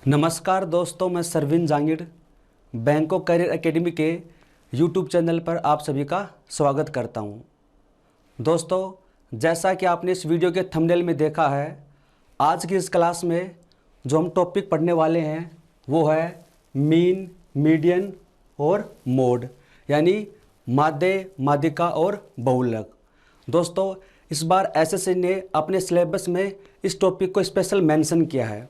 नमस्कार दोस्तों, मैं सरविन जांगिड़ बैंकों करियर एकेडमी के यूट्यूब चैनल पर आप सभी का स्वागत करता हूं। दोस्तों, जैसा कि आपने इस वीडियो के थंबनेल में देखा है, आज की इस क्लास में जो हम टॉपिक पढ़ने वाले हैं वो है मीन, मीडियन और मोड, यानी माध्य, माध्यिका और बहुलक। दोस्तों, इस बार एसएससी ने अपने सिलेबस में इस टॉपिक को स्पेशल मेंशन किया है।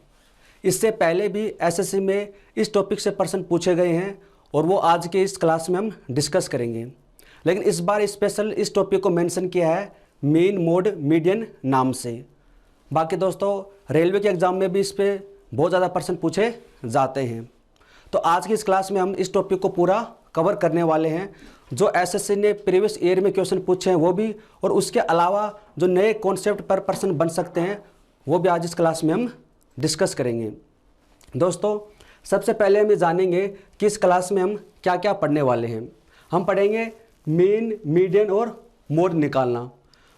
इससे पहले भी एसएससी में इस टॉपिक से प्रश्न पूछे गए हैं और वो आज के इस क्लास में हम डिस्कस करेंगे। लेकिन इस बार स्पेशल इस टॉपिक को मेंशन किया है मीन, मोड, मीडियन नाम से। बाकी दोस्तों, रेलवे के एग्ज़ाम में भी इस पर बहुत ज़्यादा प्रश्न पूछे जाते हैं। तो आज की इस क्लास में हम इस टॉपिक को पूरा कवर करने वाले हैं। जो एसएससी ने प्रीवियस ईयर में क्वेश्चन पूछे हैं वो भी, और उसके अलावा जो नए कॉन्सेप्ट पर प्रश्न बन सकते हैं वो भी आज इस क्लास में हम डिस्कस करेंगे। दोस्तों, सबसे पहले हम ये जानेंगे कि इस क्लास में हम क्या क्या पढ़ने वाले हैं। हम पढ़ेंगे मीन, मीडियन और मोड निकालना।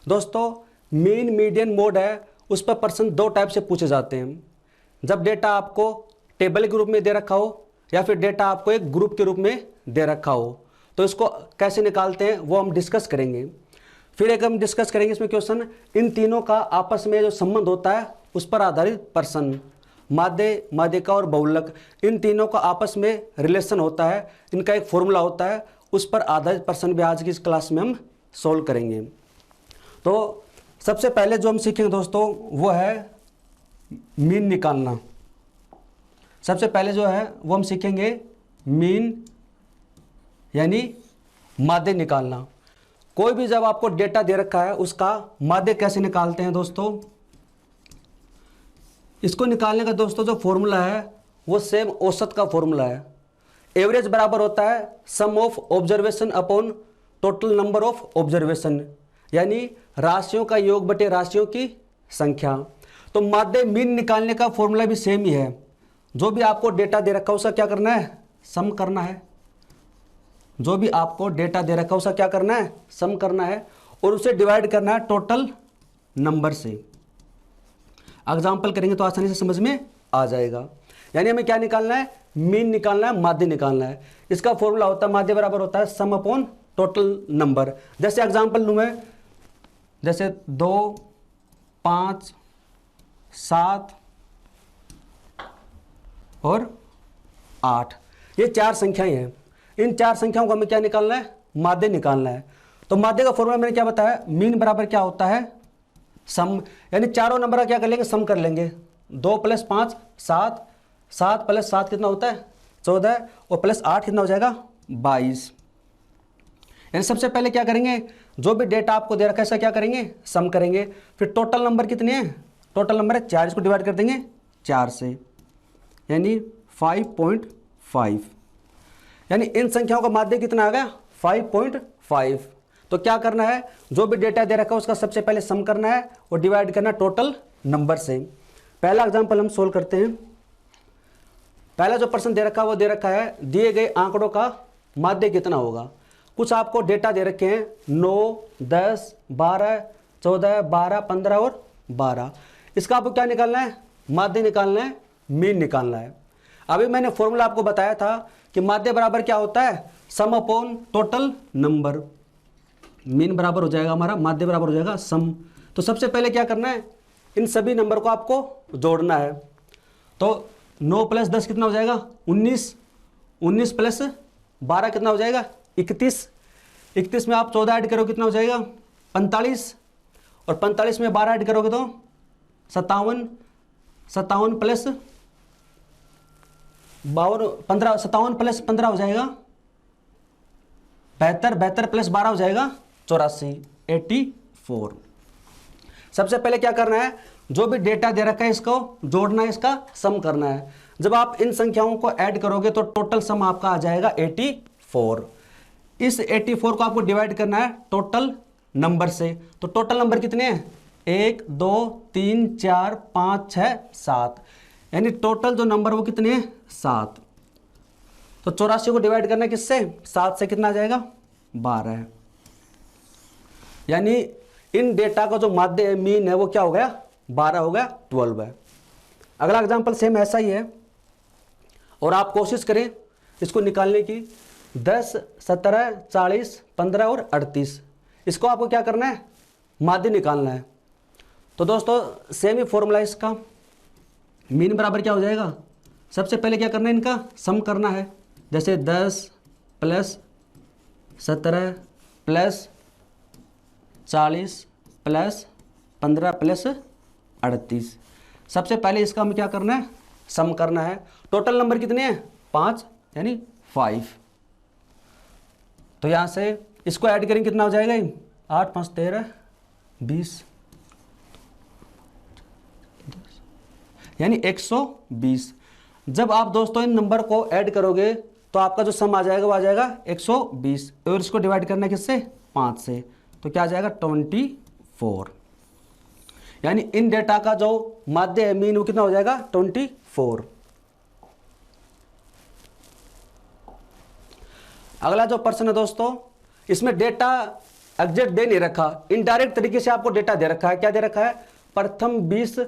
दोस्तों, मीन, मीडियन, मोड है, उस पर प्रश्न दो टाइप से पूछे जाते हैं। जब डेटा आपको टेबल के रूप में दे रखा हो या फिर डेटा आपको एक ग्रुप के रूप में दे रखा हो, तो इसको कैसे निकालते हैं वो हम डिस्कस करेंगे। फिर एक हम डिस्कस करेंगे इसमें क्वेश्चन, इन तीनों का आपस में जो संबंध होता है उस पर आधारित प्रश्न, माध्य, माध्यिका और बहुलक, इन तीनों का आपस में रिलेशन होता है, इनका एक फॉर्मूला होता है, उस पर आधारित प्रश्न भी आज की इस क्लास में हम सोल्व करेंगे। तो सबसे पहले जो हम सीखेंगे दोस्तों वो है मीन निकालना। सबसे पहले जो है वो हम सीखेंगे मीन यानी माध्य निकालना। कोई भी जब आपको डेटा दे रखा है उसका माध्य कैसे निकालते हैं दोस्तों, इसको निकालने का दोस्तों जो फॉर्मूला है वो सेम औसत का फॉर्मूला है। एवरेज बराबर होता है sum of observation upon total number of observation, यानी राशियों का योग बटे राशियों की संख्या। तो माध्य मीन निकालने का फॉर्मूला भी सेम ही है। जो भी आपको डेटा दे रखा है उसका क्या करना है, सम करना है। जो भी आपको डेटा दे रखा है उसका क्या करना है, सम करना है, और उसे डिवाइड करना है टोटल नंबर से। एग्जाम्पल करेंगे तो आसानी से समझ में आ जाएगा। यानी हमें क्या निकालना है, मीन निकालना है, माध्य निकालना है। इसका फॉर्मूला होता है माध्य बराबर होता है सम अपॉन टोटल नंबर। जैसे एग्जाम्पल लूँ मैं, जैसे 2, 5, 7 और 8, ये चार संख्याएं हैं। इन चार संख्याओं को हमें क्या निकालना है, माध्य निकालना है। तो माध्य का फॉर्मूला मैंने क्या बताया, मीन बराबर क्या होता है, सम, यानी चारों नंबर का क्या कर लेंगे, सम कर लेंगे। 2 + 5 7, 7 + 7 कितना होता है 14, और +8 कितना हो जाएगा 22। यानी सबसे पहले क्या करेंगे, जो भी डेटा आपको दे रखा है इसका क्या करेंगे, सम करेंगे। फिर टोटल नंबर कितने हैं, टोटल नंबर है 4, इसको डिवाइड कर देंगे 4 से, यानी 5.5। यानी इन संख्याओं का माध्य कितना आ गया 5.5। तो क्या करना है, जो भी डेटा दे रखा है उसका सबसे पहले सम करना है और डिवाइड करना टोटल नंबर से। पहला एग्जांपल हम सोल्व करते हैं। पहला जो प्रश्न दे रखा है वो दे रखा है दिए गए आंकड़ों का माध्य कितना होगा। कुछ आपको डेटा दे रखे हैं 9, 10, 12, 14, 12, 15 और 12। इसका आपको क्या निकालना है, माध्य निकालना है, मीन निकालना है। अभी मैंने फॉर्मूला आपको बताया था कि माध्य बराबर क्या होता है, सम अपॉन टोटल नंबर। मीन बराबर हो जाएगा हमारा, माध्य बराबर हो जाएगा सम। तो सबसे पहले क्या करना है, इन सभी नंबर को आपको जोड़ना है। तो 9 + 10 कितना हो जाएगा 19, 19 + 12 कितना हो जाएगा 31, 31 में आप 14 ऐड करोगे कितना हो जाएगा 45, और 45 में 12 ऐड करोगे तो 57, 57 + 52, 15, 57 + 15 हो जाएगा 72, 72 + 12 हो जाएगा 84, 84। सबसे पहले क्या करना है, जो भी डेटा दे रखा है इसको जोड़ना है, इसका सम करना है। जब आप इन संख्याओं को ऐड करोगे तो टोटल सम आपका आ जाएगा 84। इस 84 को आपको डिवाइड करना है टोटल नंबर से। तो टोटल नंबर कितने हैं 1, 2, 3, 4, 5, 6, 7, यानी टोटल जो नंबर वो कितने हैं 7। तो 84 को डिवाइड करना है किससे, 7 से, कितना आ जाएगा 12। यानी इन डेटा का जो माध्य है, मीन है, वो क्या हो गया 12 हो गया, 12 है। अगला एग्जांपल सेम ऐसा ही है। और आप कोशिश करें इसको निकालने की। 10, 17, 40, 15 और 38, इसको आपको क्या करना है, माध्य निकालना है। तो दोस्तों सेम ही फॉर्मूला इसका, मीन बराबर क्या हो जाएगा, सबसे पहले क्या करना है, इनका सम करना है। जैसे 10 प्लस 17 प्लस 40 प्लस 15 प्लस 38, सबसे पहले इसका हमें क्या करना है, सम करना है। टोटल नंबर कितने हैं, 5 यानी 5। तो यहाँ से इसको ऐड करेंगे कितना हो जाएगा, 8, 5, 13, 20 यानी 120। जब आप दोस्तों इन नंबर को ऐड करोगे तो आपका जो सम आ जाएगा वो आ जाएगा 120, और इसको डिवाइड करना है किससे, 5 से, तो क्या आ जाएगा 24। यानी इन डेटा का जो माध्य है मीन वो कितना हो जाएगा 24। अगला जो प्रश्न है दोस्तों, इसमें डेटा एग्जैक्ट दे नहीं रखा, इनडायरेक्ट तरीके से आपको डेटा दे रखा है। क्या दे रखा है, प्रथम 20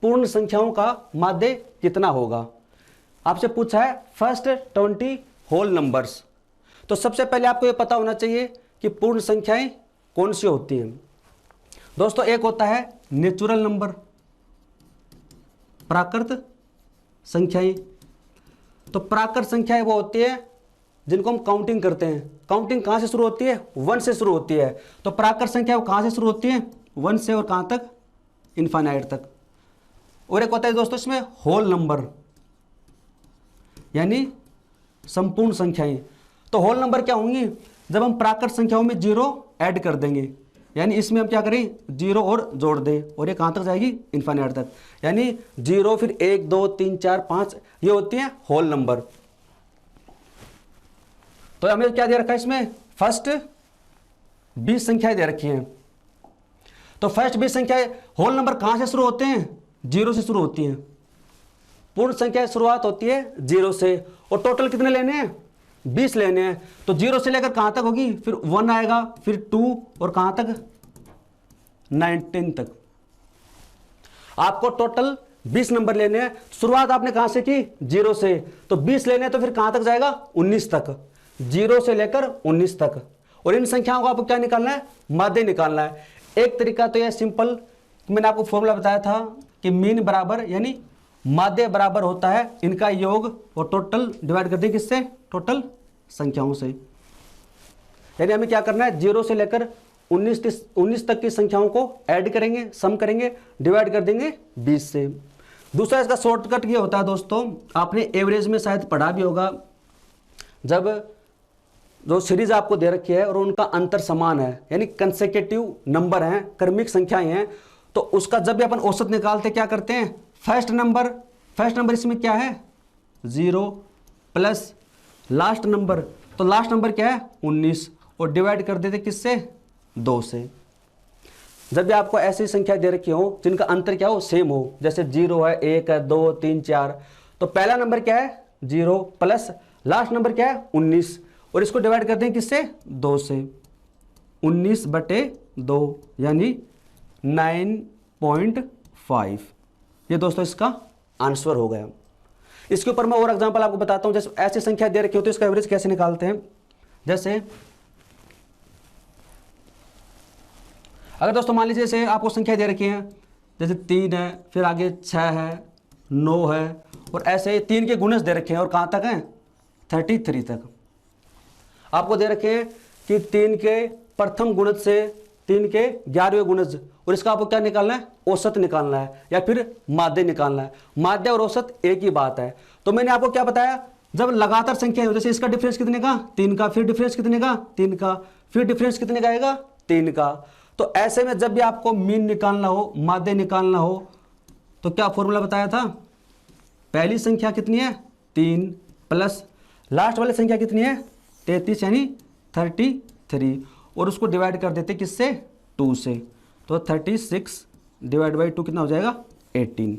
पूर्ण संख्याओं का माध्य कितना होगा। आपसे पूछा है फर्स्ट 20 होल नंबर्स। तो सबसे पहले आपको यह पता होना चाहिए कि पूर्ण संख्याएं कौन सी होती हैं। दोस्तों एक होता है नेचुरल नंबर, प्राकृत संख्याएं। तो प्राकृत संख्याएं वो होती है जिनको हम काउंटिंग करते हैं। काउंटिंग कहां से शुरू होती है, 1 से शुरू होती है। तो प्राकृत संख्या वो कहां से शुरू होती है, 1 से, और कहां तक, इनफाइनाइट तक। और एक होता है दोस्तों इसमें होल नंबर, यानी संपूर्ण संख्याएं। तो होल नंबर क्या होंगी, जब हम प्राकृत संख्याओं में 0 ऐड कर देंगे, यानी इसमें हम क्या करें, 0 और जोड़ दें, और ये कहां तक जाएगी, इनफाइनाइट तक। यानी 0 फिर 1 2 3 4 5, ये होती है होल नंबर। तो हमें क्या दे रखा है इसमें, फर्स्ट 20 संख्याएं दे रखी हैं। तो फर्स्ट 20 संख्याएं, होल नंबर कहां से शुरू होते हैं, 0 से शुरू होती हैं। पूर्ण संख्या की शुरुआत होती है 0 से, और टोटल कितने लेने हैं, 20 लेने हैं। तो 0 से लेकर कहां तक होगी, फिर 1 आएगा, फिर 2, और कहां तक, 19 तक। आपको टोटल 20 नंबर लेने हैं। शुरुआत आपने कहां से की, 0 से, तो 20 लेने हैं, तो फिर कहां तक जाएगा, 19 तक। 0 से लेकर 19 तक। और इन संख्याओं को आपको क्या निकालना है, माध्य निकालना है। एक तरीका तो यह सिंपल, मैंने आपको फॉर्मूला बताया था कि मीन बराबर यानी माध्य बराबर होता है इनका योग, और टोटल डिवाइड कर दें किससे, टोटल संख्याओं से। यानी हमें क्या करना है, 0 से लेकर 19 तक की संख्याओं को ऐड करेंगे, सम करेंगे, डिवाइड कर देंगे 20 से। दूसरा इसका शॉर्टकट ये होता है दोस्तों, आपने एवरेज में शायद पढ़ा भी होगा, जब जो सीरीज आपको दे रखी है और उनका अंतर समान है, यानी कंसेक्यूटिव नंबर हैं, क्रमिक संख्याएं हैं, तो उसका जब भी अपन औसत निकालते क्या करते हैं, फर्स्ट नंबर इसमें क्या है, 0 प्लस लास्ट नंबर, तो लास्ट नंबर क्या है 19, और डिवाइड कर देते किससे, 2 से। जब भी आपको ऐसी संख्या दे रखी हो जिनका अंतर क्या हो, सेम हो, जैसे 0 है, 1 है, 2, 3, 4, तो पहला नंबर क्या है 0 प्लस लास्ट नंबर क्या है 19, और इसको डिवाइड करते हैं किससे, 2 से। 19/2 यानी 9.5। ये दोस्तों इसका आंसर हो गया। इसके ऊपर मैं और एग्जांपल आपको बताता हूं। जैसे ऐसी संख्या दे रखी हो तो इसका एवरेज कैसे निकालते हैं। जैसे अगर दोस्तों मान लीजिए जैसे आपको संख्या दे रखी है, जैसे 3 है, फिर आगे 6 है, 9 है, और ऐसे 3 के गुणज दे रखे हैं, और कहां तक हैं 33 तक। आपको दे रखे हैं कि 3 के प्रथम गुणज से 3 के 11वें गुणज, और इसका आपको क्या निकालना है, औसत निकालना है, या फिर माध्य निकालना है। माध्य और औसत एक ही बात है। तो मैंने आपको क्या बताया, जब लगातार संख्या हो, जैसे इसका डिफरेंस कितने का, 3 का, फिर डिफरेंस कितने का, 3 का, फिर डिफरेंस कितने का आएगा, 3 का। तो ऐसे में जब भी आपको मीन निकालना हो, माध्य निकालना हो, तो क्या फॉर्मूला बताया था, पहली संख्या कितनी है 3 प्लस लास्ट वाली संख्या कितनी है 33 यानी 33, और उसको डिवाइड कर देते किससे, 2 से। तो 36 डिवाइड बाई 2 कितना हो जाएगा 18।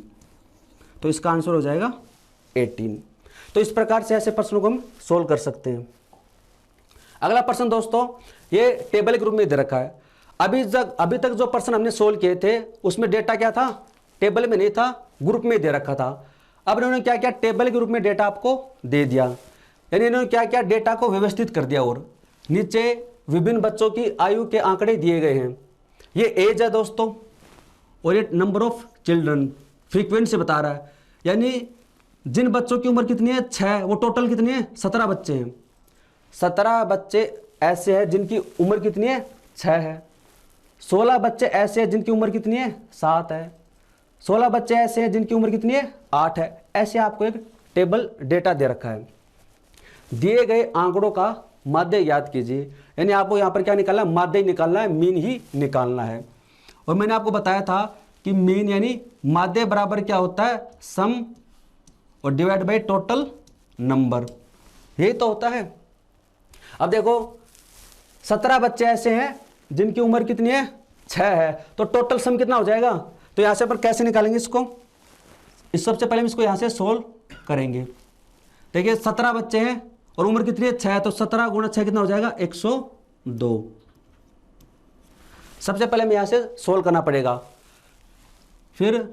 तो इसका आंसर हो जाएगा 18। तो इस प्रकार से ऐसे प्रश्नों को हम सोल्व कर सकते हैं। अगला प्रश्न दोस्तों, ये टेबल के रूप में दे रखा है। अभी तक जो प्रश्न हमने सोल्व किए थे उसमें डेटा क्या था, टेबल में नहीं था, ग्रुप में दे रखा था। अब इन्होंने क्या किया, टेबल के रूप में डेटा आपको दे दिया, यानी इन्होंने क्या किया, डेटा को व्यवस्थित कर दिया और नीचे विभिन्न बच्चों की आयु के आंकड़े दिए गए हैं। ये एज है दोस्तों और ये नंबर ऑफ चिल्ड्रन फ्रीक्वेंसी बता रहा है, यानी जिन बच्चों की उम्र कितनी है 6, वो टोटल कितनी है 17 बच्चे हैं। 17 बच्चे ऐसे हैं जिनकी उम्र कितनी है 6 है। 16 बच्चे ऐसे हैं जिनकी उम्र कितनी है 7 है। 16 बच्चे ऐसे हैं जिनकी उम्र कितनी है 8 है। ऐसे आपको एक टेबल डेटा दे रखा है। दिए गए आंकड़ों का माध्य याद कीजिए, यानी आपको यहाँ पर क्या निकालना है, माध्य निकालना है, मीन ही निकालना है। और मैंने आपको बताया था कि मीन यानी माध्य बराबर क्या होता है, सम और डिवाइड बाय टोटल नंबर, यही तो होता है। अब देखो 17 बच्चे ऐसे हैं जिनकी उम्र कितनी है 6 है, तो टोटल सम कितना हो जाएगा, तो यहां से पर कैसे निकालेंगे इसको, इस सबसे पहले हम इसको यहां से सोल्व करेंगे। देखिए 17 बच्चे हैं और उम्र कितनी है 6, तो 17 गुणा 6 कितना हो जाएगा 102। सबसे पहले हमें यहां से सोल्व करना पड़ेगा। फिर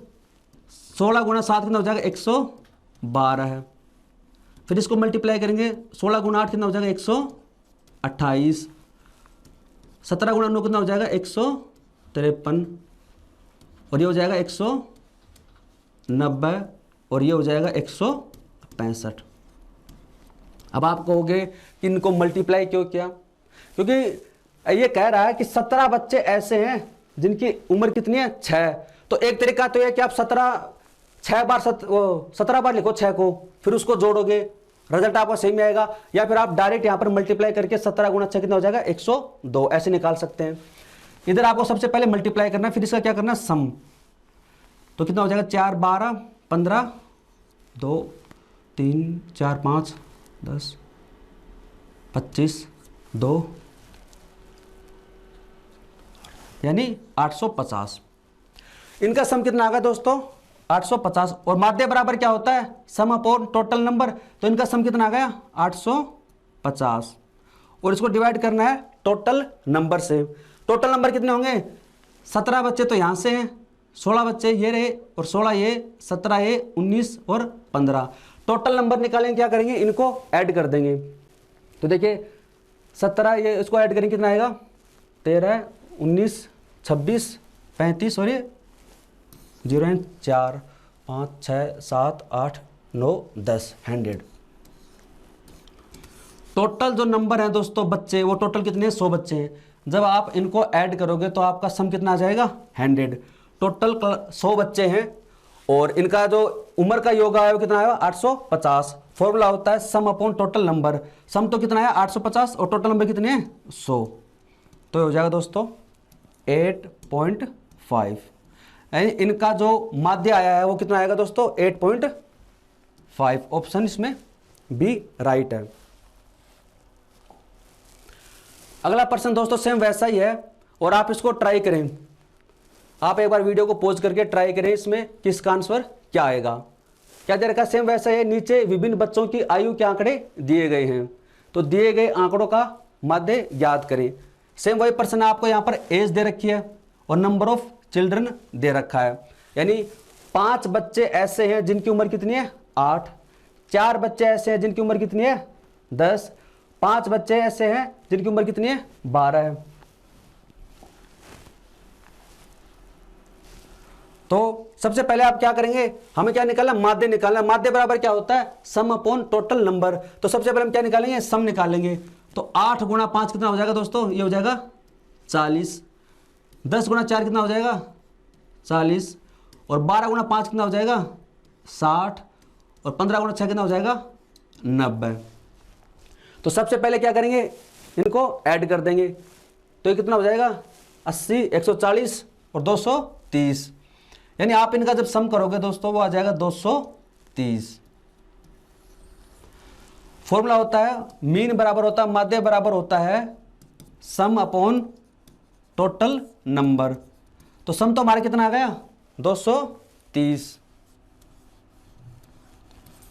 16 गुणा 7 कितना हो जाएगा 112 है। फिर इसको मल्टीप्लाई करेंगे, 16 गुणा 8 कितना हो जाएगा 128। 17 गुणा 9 कितना हो जाएगा 153, और ये हो जाएगा 190, और ये हो जाएगा 165। अब आप कहोगे कि इनको मल्टीप्लाई क्यों किया, क्योंकि ये कह रहा है कि 17 बच्चे ऐसे हैं जिनकी उम्र कितनी है 6। तो एक तरीका तो यह कि आप 17 बार लिखो 6 को, फिर उसको जोड़ोगे, रिजल्ट आपका सही में आएगा। या फिर आप डायरेक्ट यहां पर मल्टीप्लाई करके 17 गुणा 6 कितना हो जाएगा 102, ऐसे निकाल सकते हैं। इधर आपको सबसे पहले मल्टीप्लाई करना है, फिर इसका क्या करना है सम, तो कितना हो जाएगा 4 12 15 2 3 4 5 10 25 2 यानी 850। इनका सम कितना आ गया दोस्तों 850, और माध्य बराबर क्या होता है सम अपॉन टोटल नंबर, तो इनका सम कितना आ गया 850, और इसको डिवाइड करना है टोटल नंबर से। टोटल नंबर कितने होंगे, 17 बच्चे तो यहां से हैं, 16 बच्चे ये रहे, और 16 ये, 17 ये, 19 और 15। टोटल नंबर निकालेंगे, क्या करेंगे इनको ऐड कर देंगे। तो देखिए 17 ये इसको ऐड करेंगे कितना आएगा 13 19 26 35, और ये 0 4 5 6 7 8 9 10 100। टोटल जो नंबर है दोस्तों बच्चे, वो टोटल कितने 100 बच्चे हैं। जब आप इनको ऐड करोगे तो आपका सम कितना आ जाएगा 100। टोटल 100 बच्चे हैं और इनका जो उम्र का योग आया वो कितना आएगा 850। फॉर्मूला होता है सम अपॉन टोटल नंबर। सम तो कितना है 850 और टोटल नंबर कितने हैं 100, तो हो जाएगा दोस्तों 8.5। यानी इनका जो माध्य आया है वो कितना आएगा दोस्तों 8.5। ऑप्शन इसमें बी राइट है। अगला प्रश्न दोस्तों सेम वैसा ही है और आप इसको ट्राई करें। आप एक बार वीडियो को पॉज करके ट्राई करें इसमें किसका आंसर क्या आएगा। क्या दे रखा है सेम वैसा है, नीचे विभिन्न बच्चों की आयु के आंकड़े दिए गए हैं, तो दिए गए आंकड़ों का माध्य ज्ञात करें। सेम वही प्रश्न आपको यहाँ पर एज दे रखी है और नंबर ऑफ चिल्ड्रन दे रखा है। यानी 5 बच्चे ऐसे हैं जिनकी उम्र कितनी है 8, 4 बच्चे ऐसे हैं जिनकी उम्र कितनी है 10, 5 बच्चे ऐसे हैं जिनकी उम्र कितनी है 12 है। तो सबसे पहले आप क्या करेंगे, हमें क्या निकालना माध्य निकालना। माध्य बराबर क्या होता है सम अपॉन टोटल नंबर। तो सबसे पहले हम क्या निकालेंगे सम निकालेंगे। तो 8 गुणा 5 कितना हो जाएगा दोस्तों, ये हो जाएगा 40। 10 गुणा 4 कितना हो जाएगा 40, और 12 गुणा 5 कितना हो जाएगा 60, और 15 गुणा 6 कितना हो जाएगा 90। तो सबसे पहले क्या करेंगे इनको ऐड कर देंगे, तो ये कितना हो जाएगा 80, 140 और 230। यानी आप इनका जब सम करोगे दोस्तों वो आ जाएगा 230। फॉर्मूला होता है मीन बराबर होता है माध्य बराबर होता है सम अपॉन टोटल नंबर। तो सम तो हमारा कितना आ गया 230।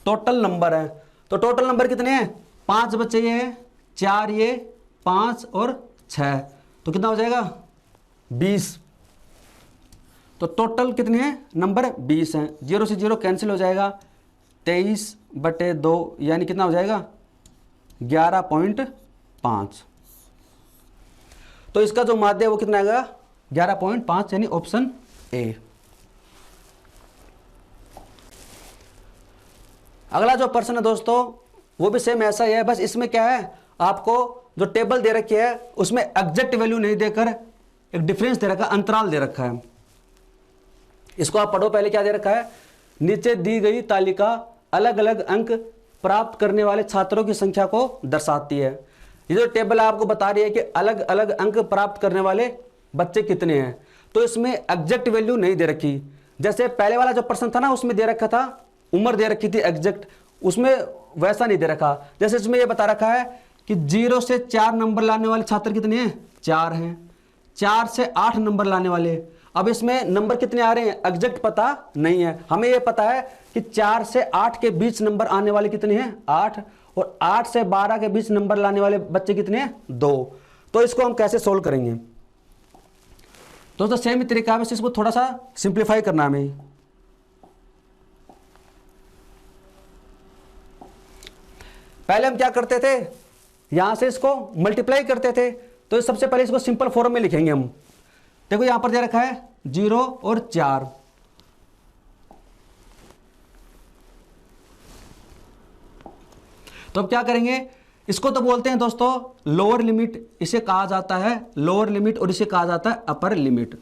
टोटल नंबर है, तो टोटल नंबर कितने हैं 5 बच्चे ये हैं, 4 ये, 5 और 6, तो कितना हो जाएगा 20। तो टोटल कितने हैं नंबर 20 हैं। 0 से 0 कैंसिल हो जाएगा, 23/2 यानी कितना हो जाएगा 11.5। तो इसका जो माध्य है वो कितना आएगा 11.5 यानी ऑप्शन ए। अगला जो प्रश्न है दोस्तों वो भी सेम ऐसा ही है, बस इसमें क्या है आपको जो टेबल दे रखी है उसमें एग्जैक्ट वैल्यू नहीं देकर एक डिफरेंस दे रखा है, अंतराल दे रखा है। इसको आप पढ़ो पहले। क्या दे रखा है, नीचे दी गई तालिका अलग अलग अंक प्राप्त करने वाले छात्रों की संख्या को दर्शाती है। ये जो टेबल आपको बता रही है कि अलग अलग अंक प्राप्त करने वाले बच्चे कितने हैं, तो इसमें एग्जैक्ट वैल्यू नहीं दे रखी। जैसे पहले वाला जो प्रश्न था ना उसमें दे रखा था उम्र दे रखी थी एग्जैक्ट, उसमें वैसा नहीं दे रखा। जैसे इसमें ये बता रखा है कि 0 से 4 नंबर लाने वाले छात्र कितने हैं 4 हैं, 4 से 8 नंबर लाने वाले। अब इसमें नंबर कितने आ रहे हैं एग्जैक्ट पता नहीं है, हमें यह पता है कि 4 से 8 के बीच नंबर आने वाले कितने हैं 8, और 8 से 12 के बीच नंबर लाने वाले बच्चे कितने हैं 2। तो इसको हम कैसे सोल्व करेंगे दोस्तों, सेम ही तरीका है, बस इसको थोड़ा सा सिंप्लीफाई करना है हमें। पहले हम क्या करते थे यहां से इसको मल्टीप्लाई करते थे, तो सबसे पहले इसको सिंपल फॉर्म में लिखेंगे हम। देखो यहां पर दे रखा है 0 और 4, तो अब क्या करेंगे इसको तो बोलते हैं दोस्तों लोअर लिमिट, इसे कहा जाता है लोअर लिमिट और इसे कहा जाता है अपर लिमिट।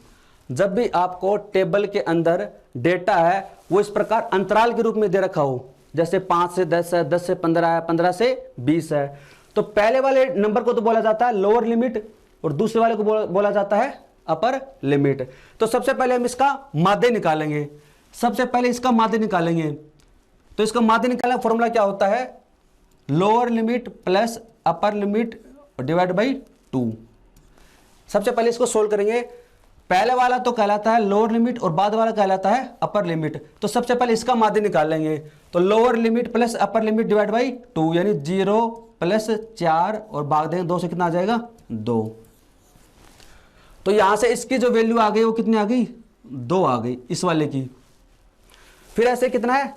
जब भी आपको टेबल के अंदर डेटा है वो इस प्रकार अंतराल के रूप में दे रखा हो, जैसे 5 से 10 है, 10 से 15 है, 15 से 20 है, तो पहले वाले नंबर को तो बोला जाता है लोअर लिमिट और दूसरे वाले को बोला जाता है अपर लिमिट। तो सबसे पहले हम इसका माध्य निकालेंगे, सबसे पहले इसका माध्य निकालेंगे। तो इसका माध्य निकालने का फॉर्मूला क्या होता है lower limit plus upper limit divide by 2। सबसे पहले इसको सोल्व करेंगे, पहले वाला तो कहलाता है लोअर लिमिट और बाद वाला कहलाता है अपर लिमिट। तो सबसे पहले इसका माध्य निकाल लेंगे, तो lower limit plus upper limit divide by 2 यानी 0 प्लस 4 और भाग देंगे 2 से कितना आ जाएगा 2। तो यहां से इसकी जो वैल्यू आ गई वो कितनी आ गई 2 आ गई इस वाले की। फिर ऐसे कितना है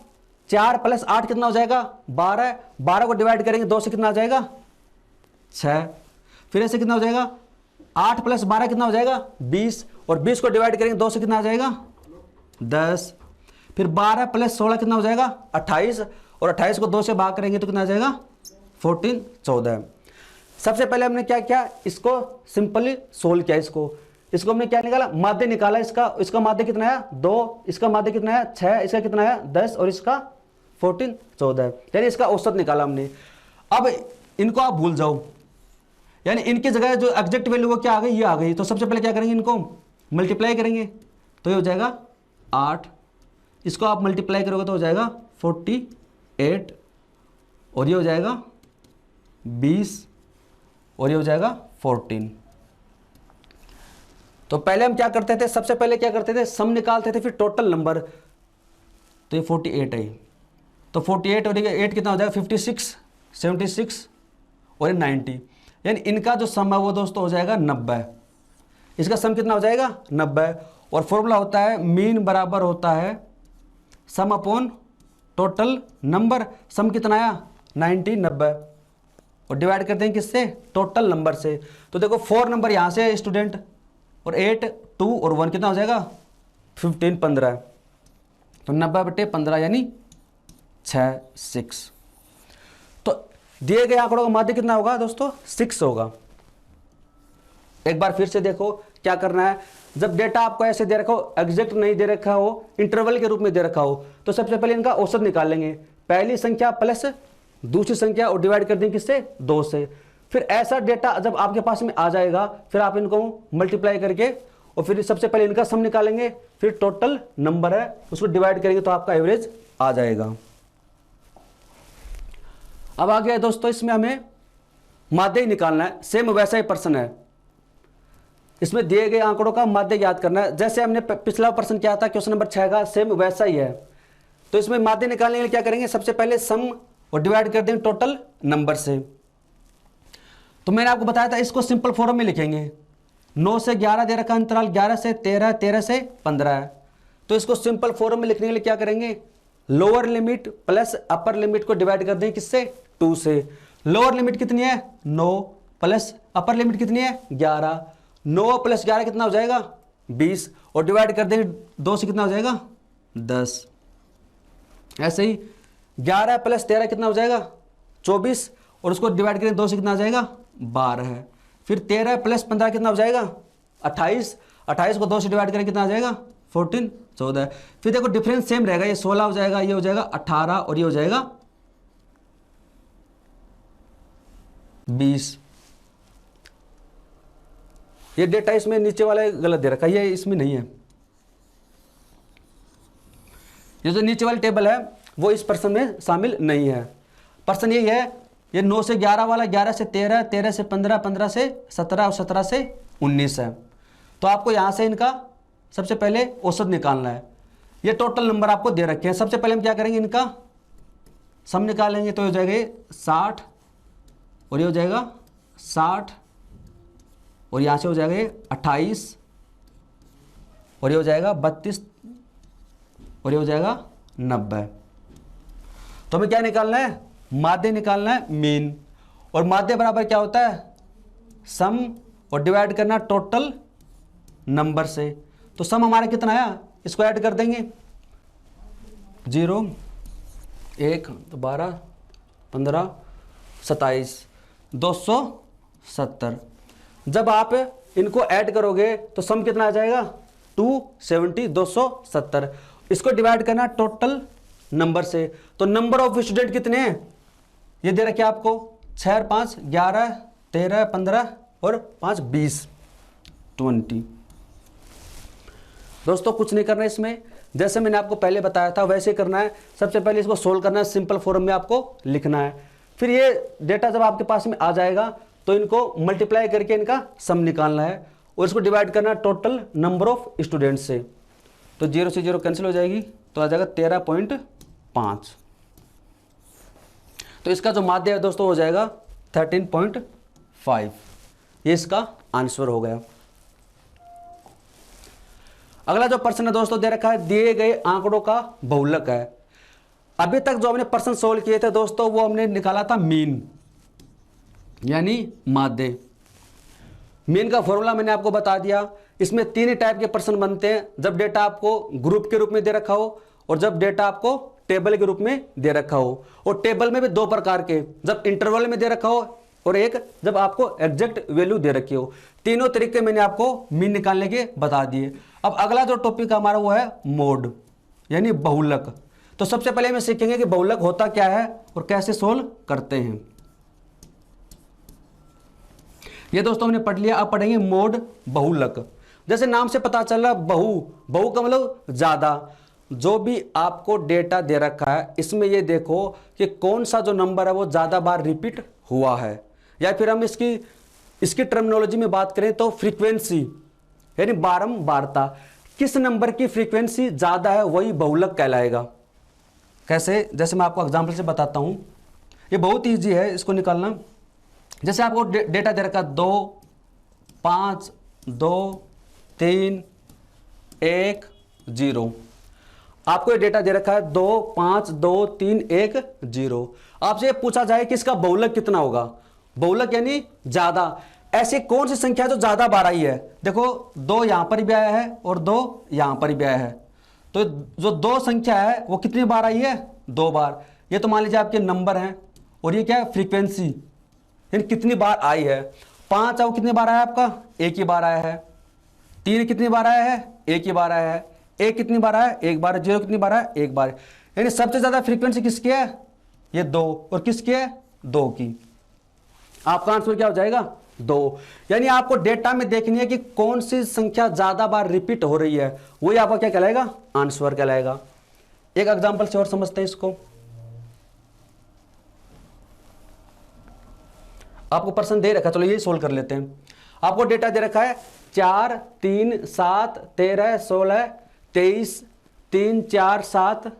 4 प्लस 8 कितना हो जाएगा 12, 12 को डिवाइड करेंगे 2 से कितना आ जाएगा 6। फिर ऐसे कितना हो जाएगा 8 प्लस 12 कितना हो जाएगा 20, और 20 को डिवाइड करेंगे 2 से कितना आ जाएगा 10। फिर 12 प्लस 16 कितना हो जाएगा 28, और 28 को 2 से भाग करेंगे तो कितना आ जाएगा 14, 14। सबसे पहले हमने क्या किया इसको सिंपली सोल्व किया, इसको हमने क्या निकाला माध्य निकाला। इसका माध्य कितना है 2, इसका माध्य कितना है 6, इसका कितना है 10 और इसका 14, 14, यानी इसका औसत निकाला हमने। अब इनको आप भूल जाओ, यानी इनकी जगह जो एग्जैक्ट वैल्यू वो क्या आ गई ये आ गई। तो सबसे पहले क्या करेंगे इनको मल्टीप्लाई करेंगे, तो ये हो जाएगा 8, इसको आप मल्टीप्लाई करोगे तो हो जाएगा 48, और ये हो जाएगा 20, और ये हो जाएगा 14। तो पहले हम क्या करते थे सबसे पहले क्या करते थे सम निकालते थे, फिर टोटल नंबर। तो ये 48 है, तो 48 और 8 कितना हो जाएगा 56, 76 और ये 90, यानी इनका जो सम है वो दोस्तों हो जाएगा 90। इसका सम कितना हो जाएगा 90, और फॉर्मूला होता है मीन बराबर होता है सम अपॉन टोटल नंबर। सम कितना आया 90, 90, और डिवाइड करते हैं किससे टोटल नंबर से। तो देखो 4 नंबर यहाँ से है स्टूडेंट, और 8, 2 और 1 कितना हो जाएगा 15, 15, तो 90/15 यानी 6। तो दिए गए आंकड़ों का माध्य कितना होगा दोस्तों 6 होगा। एक बार फिर से देखो क्या करना है, जब डेटा आपको ऐसे दे रखा हो एग्जैक्ट नहीं दे रखा हो इंटरवल के रूप में दे रखा हो, तो सबसे पहले इनका औसत निकाल लेंगे, पहली संख्या प्लस दूसरी संख्या और डिवाइड कर देंगे किससे 2 से। फिर ऐसा डेटा जब आपके पास में आ जाएगा फिर आप इनको मल्टीप्लाई करके और फिर सबसे पहले इनका सम निकालेंगे, फिर टोटल नंबर है उसको डिवाइड करेंगे तो आपका एवरेज आ जाएगा। अब आ गया दोस्तों इसमें हमें माध्य ही निकालना है, सेम वैसा ही प्रश्न है। इसमें दिए गए आंकड़ों का माध्य याद करना है, जैसे हमने पिछला प्रश्न किया था क्वेश्चन नंबर 6 का, सेम वैसा ही है। तो इसमें माध्य निकालने के लिए क्या करेंगे सबसे पहले सम और डिवाइड कर देंगे टोटल नंबर से। तो मैंने आपको बताया था इसको सिंपल फॉर्म में लिखेंगे, 9 से 11 दे रखा अंतराल, 11 से 13, 13 से 15 है। तो इसको सिंपल फॉर्म में लिखने के लिए क्या करेंगे lower limit plus upper limit को डिवाइड कर दें किससे, 2 से। लोअर लिमिट कितनी है 9 प्लस अपर लिमिट कितनी है 11, 9 प्लस 11 कितना हो जाएगा 20, और डिवाइड कर देंगे 2 से कितना हो जाएगा 10। ऐसे ही 11 प्लस 13 कितना हो जाएगा 24, और उसको डिवाइड करें 2 से कितना हो जाएगा 12 है। फिर 13 प्लस 15 कितना हो जाएगा 28, 28 को 2 से डिवाइड करें कितना आ जाएगा 14, 14। फिर देखो डिफरेंस सेम रहेगा, ये 16 हो जाएगा, ये हो जाएगा 18 और ये हो जाएगा 20। ये डेटा इसमें नीचे वाला गलत दे रखा है, ये इसमें नहीं है। ये जो नीचे वाली टेबल है वो इस पर्सन में शामिल नहीं है। पर्सन यही है, ये 9 से 11 वाला 11 से 13, 13 से 15, 15 से 17 और 17 से 19 है। तो आपको यहाँ से इनका सबसे पहले औसत निकालना है। ये टोटल नंबर आपको दे रखे हैं। सबसे पहले हम क्या करेंगे, इनका सम निकालेंगे। तो हो जाएगा 60 और ये हो जाएगा 60 और यहाँ से हो जाएगा 28 और ये हो जाएगा 32 और ये हो जाएगा 90। तो हमें क्या निकालना है, माध्य निकालना है, मीन। और माध्य बराबर क्या होता है, सम और डिवाइड करना टोटल नंबर से। तो सम हमारा कितना आया, इसको ऐड कर देंगे 0 1 तो 12 15 27 270। जब आप इनको ऐड करोगे तो सम कितना आ जाएगा 270 270। इसको डिवाइड करना टोटल नंबर से। तो नंबर ऑफ स्टूडेंट कितने हैं, ये दे रखे आपको 6 और 5 11 13 15 और 5 20 20। दोस्तों कुछ नहीं करना इसमें, जैसे मैंने आपको पहले बताया था वैसे करना है। सबसे पहले इसको सोल्व करना है, सिंपल फॉर्म में आपको लिखना है। फिर ये डेटा जब आपके पास में आ जाएगा तो इनको मल्टीप्लाई करके इनका सम निकालना है और इसको डिवाइड करना है टोटल नंबर ऑफ स्टूडेंट्स से। तो 0 से 0 कैंसिल हो जाएगी, तो आ जाएगा 13.5। तो इसका जो माध्य है दोस्तों हो जाएगा 13.5। ये इसका आंसर हो गया। अगला जो प्रश्न है दोस्तों दे रखा है, दिए गए आंकड़ों का बहुलक है। अभी तक जो हमने प्रश्न सोल्व किए थे दोस्तों वो हमने निकाला था मीन यानी माध्य। मीन का फॉर्मूला मैंने आपको बता दिया। इसमें 3 ही टाइप के प्रश्न बनते हैं, जब डेटा आपको ग्रुप के रूप में दे रखा हो और जब डेटा आपको टेबल के रूप में दे रखा हो। और टेबल में भी 2 प्रकार के, जब इंटरवल में दे रखा हो और एक जब आपको एग्जैक्ट वैल्यू दे रखी हो। तीनों तरीके मैंने आपको मीन निकालने के बता दिए। अब अगला जो टॉपिक हमारा वो है मोड यानी बहुलक। तो सबसे पहले हम सीखेंगे कि बहुलक होता क्या है और कैसे सोल्व करते हैं। ये दोस्तों हमने पढ़ लिया, अब पढ़ेंगे मोड बहुलक। जैसे नाम से पता चल रहा बहु का मतलब ज्यादा। जो भी आपको डेटा दे रखा है इसमें ये देखो कि कौन सा जो नंबर है वो ज्यादा बार रिपीट हुआ है, या फिर हम इसकी टर्मिनोलॉजी में बात करें तो फ्रीक्वेंसी यानी बारंबारता। किस नंबर की फ्रीक्वेंसी ज्यादा है वही बहुलक कहलाएगा। कैसे, जैसे मैं आपको एग्जांपल से बताता हूं। ये बहुत ईजी है इसको निकालना। जैसे आपको डेटा दे रखा 2 5 2 3 1 0। आपको ये डेटा दे रखा है 2 5 2 3 1 0। आपसे ये पूछा जाए कि इसका बहुलक कितना होगा। बहुलक यानी ज्यादा। ऐसी कौन सी संख्या जो ज्यादा बार आई है। देखो 2 यहां पर भी आया है और 2 यहां पर भी आया है। तो जो 2 संख्या है वो कितनी बार आई है 2 बार। ये तो मान लीजिए आपके नंबर हैं और ये क्या है फ्रीक्वेंसी यानी कितनी बार आई है। 5 आओ कितनी बार आया आपका, 1 ही बार आया है। 3 कितनी बार आया है, 1 ही बार आया है। 1 कितनी बार आया, 1 बार। 0 कितनी बार आया, 1 बार। यानी सबसे ज्यादा फ्रीक्वेंसी किसकी है, ये 2। और किसकी है, 2 की। आपका आंसर क्या हो जाएगा 2। यानी आपको डेटा में देखनी है कि कौन सी संख्या ज्यादा बार रिपीट हो रही है, वही आपका क्या कहलाएगा, आंसर कहलाएगा। एक एग्जांपल से और समझते हैं इसको। आपको प्रश्न दे रखा है, चलो ये सोल्व कर लेते हैं। आपको डेटा दे रखा है 4 3 7 13 16 23 3 4 7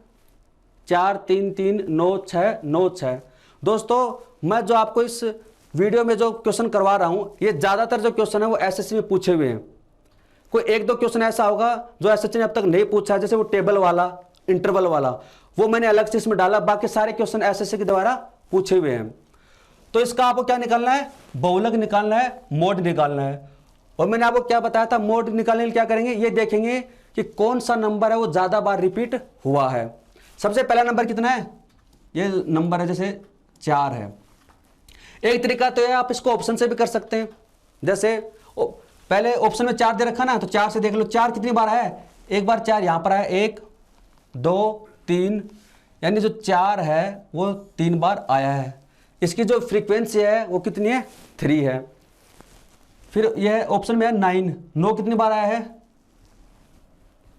4 3 3 9 6 9 6। दोस्तों मैं जो आपको इस वीडियो में जो क्वेश्चन करवा रहा हूं ये ज्यादातर जो क्वेश्चन है वो एसएससी में पूछे हुए हैं। कोई 1-2 क्वेश्चन ऐसा होगा जो एसएससी ने अब तक नहीं पूछा है, जैसे वो टेबल वाला, इंटरवल वाला, वो मैंने अलग से इसमें डाला, बाकी सारे क्वेश्चन एसएससी के द्वारा पूछे हुए हैं। तो इसका आपको क्या निकालना है, बहुलक निकालना है, मोड निकालना है। और मैंने आपको क्या बताया था, मोड निकालने के लिए क्या करेंगे, ये देखेंगे कि कौन सा नंबर है वो ज्यादा बार रिपीट हुआ है। सबसे पहला नंबर कितना है, ये नंबर है जैसे 4 है। एक तरीका तो है आप इसको ऑप्शन से भी कर सकते हैं, जैसे पहले ऑप्शन में 4 दे रखा ना, तो 4 से देख लो 4 कितनी बार है, एक बार 4 यहां पर है, 1 2 3, यानी जो 4 है वो 3 बार आया है। इसकी जो फ्रीक्वेंसी है वो कितनी है, 3 है। फिर यह ऑप्शन में है 9 कितनी बार आया है,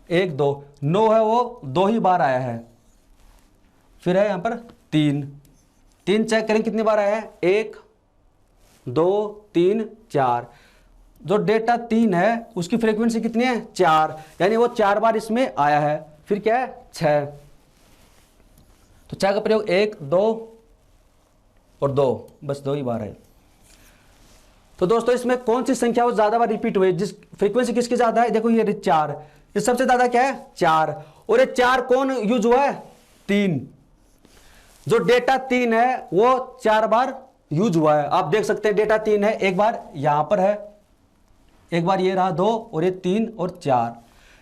1 2, 9 है वो 2 ही बार आया है। फिर है यहां पर 3 चेक करें कितनी बार आया है, 1 2 3 4। जो डेटा 3 है उसकी फ्रीक्वेंसी कितनी है, 4, यानी वो 4 बार इसमें आया है। फिर क्या है 6, तो 6 का प्रयोग 1 2 और 2, बस 2 ही बार है। तो दोस्तों इसमें कौन सी संख्या वो ज्यादा बार रिपीट हुई, जिस फ्रीक्वेंसी किसकी ज्यादा है, देखो ये 4, ये सबसे ज्यादा क्या है 4, और ये 4 कौन यूज हुआ है, 3। जो डेटा 3 है वो 4 बार यूज हुआ है। आप देख सकते हैं डेटा 3 है, एक बार यहां पर है, एक बार ये रहा 2, और ये 3 और 4,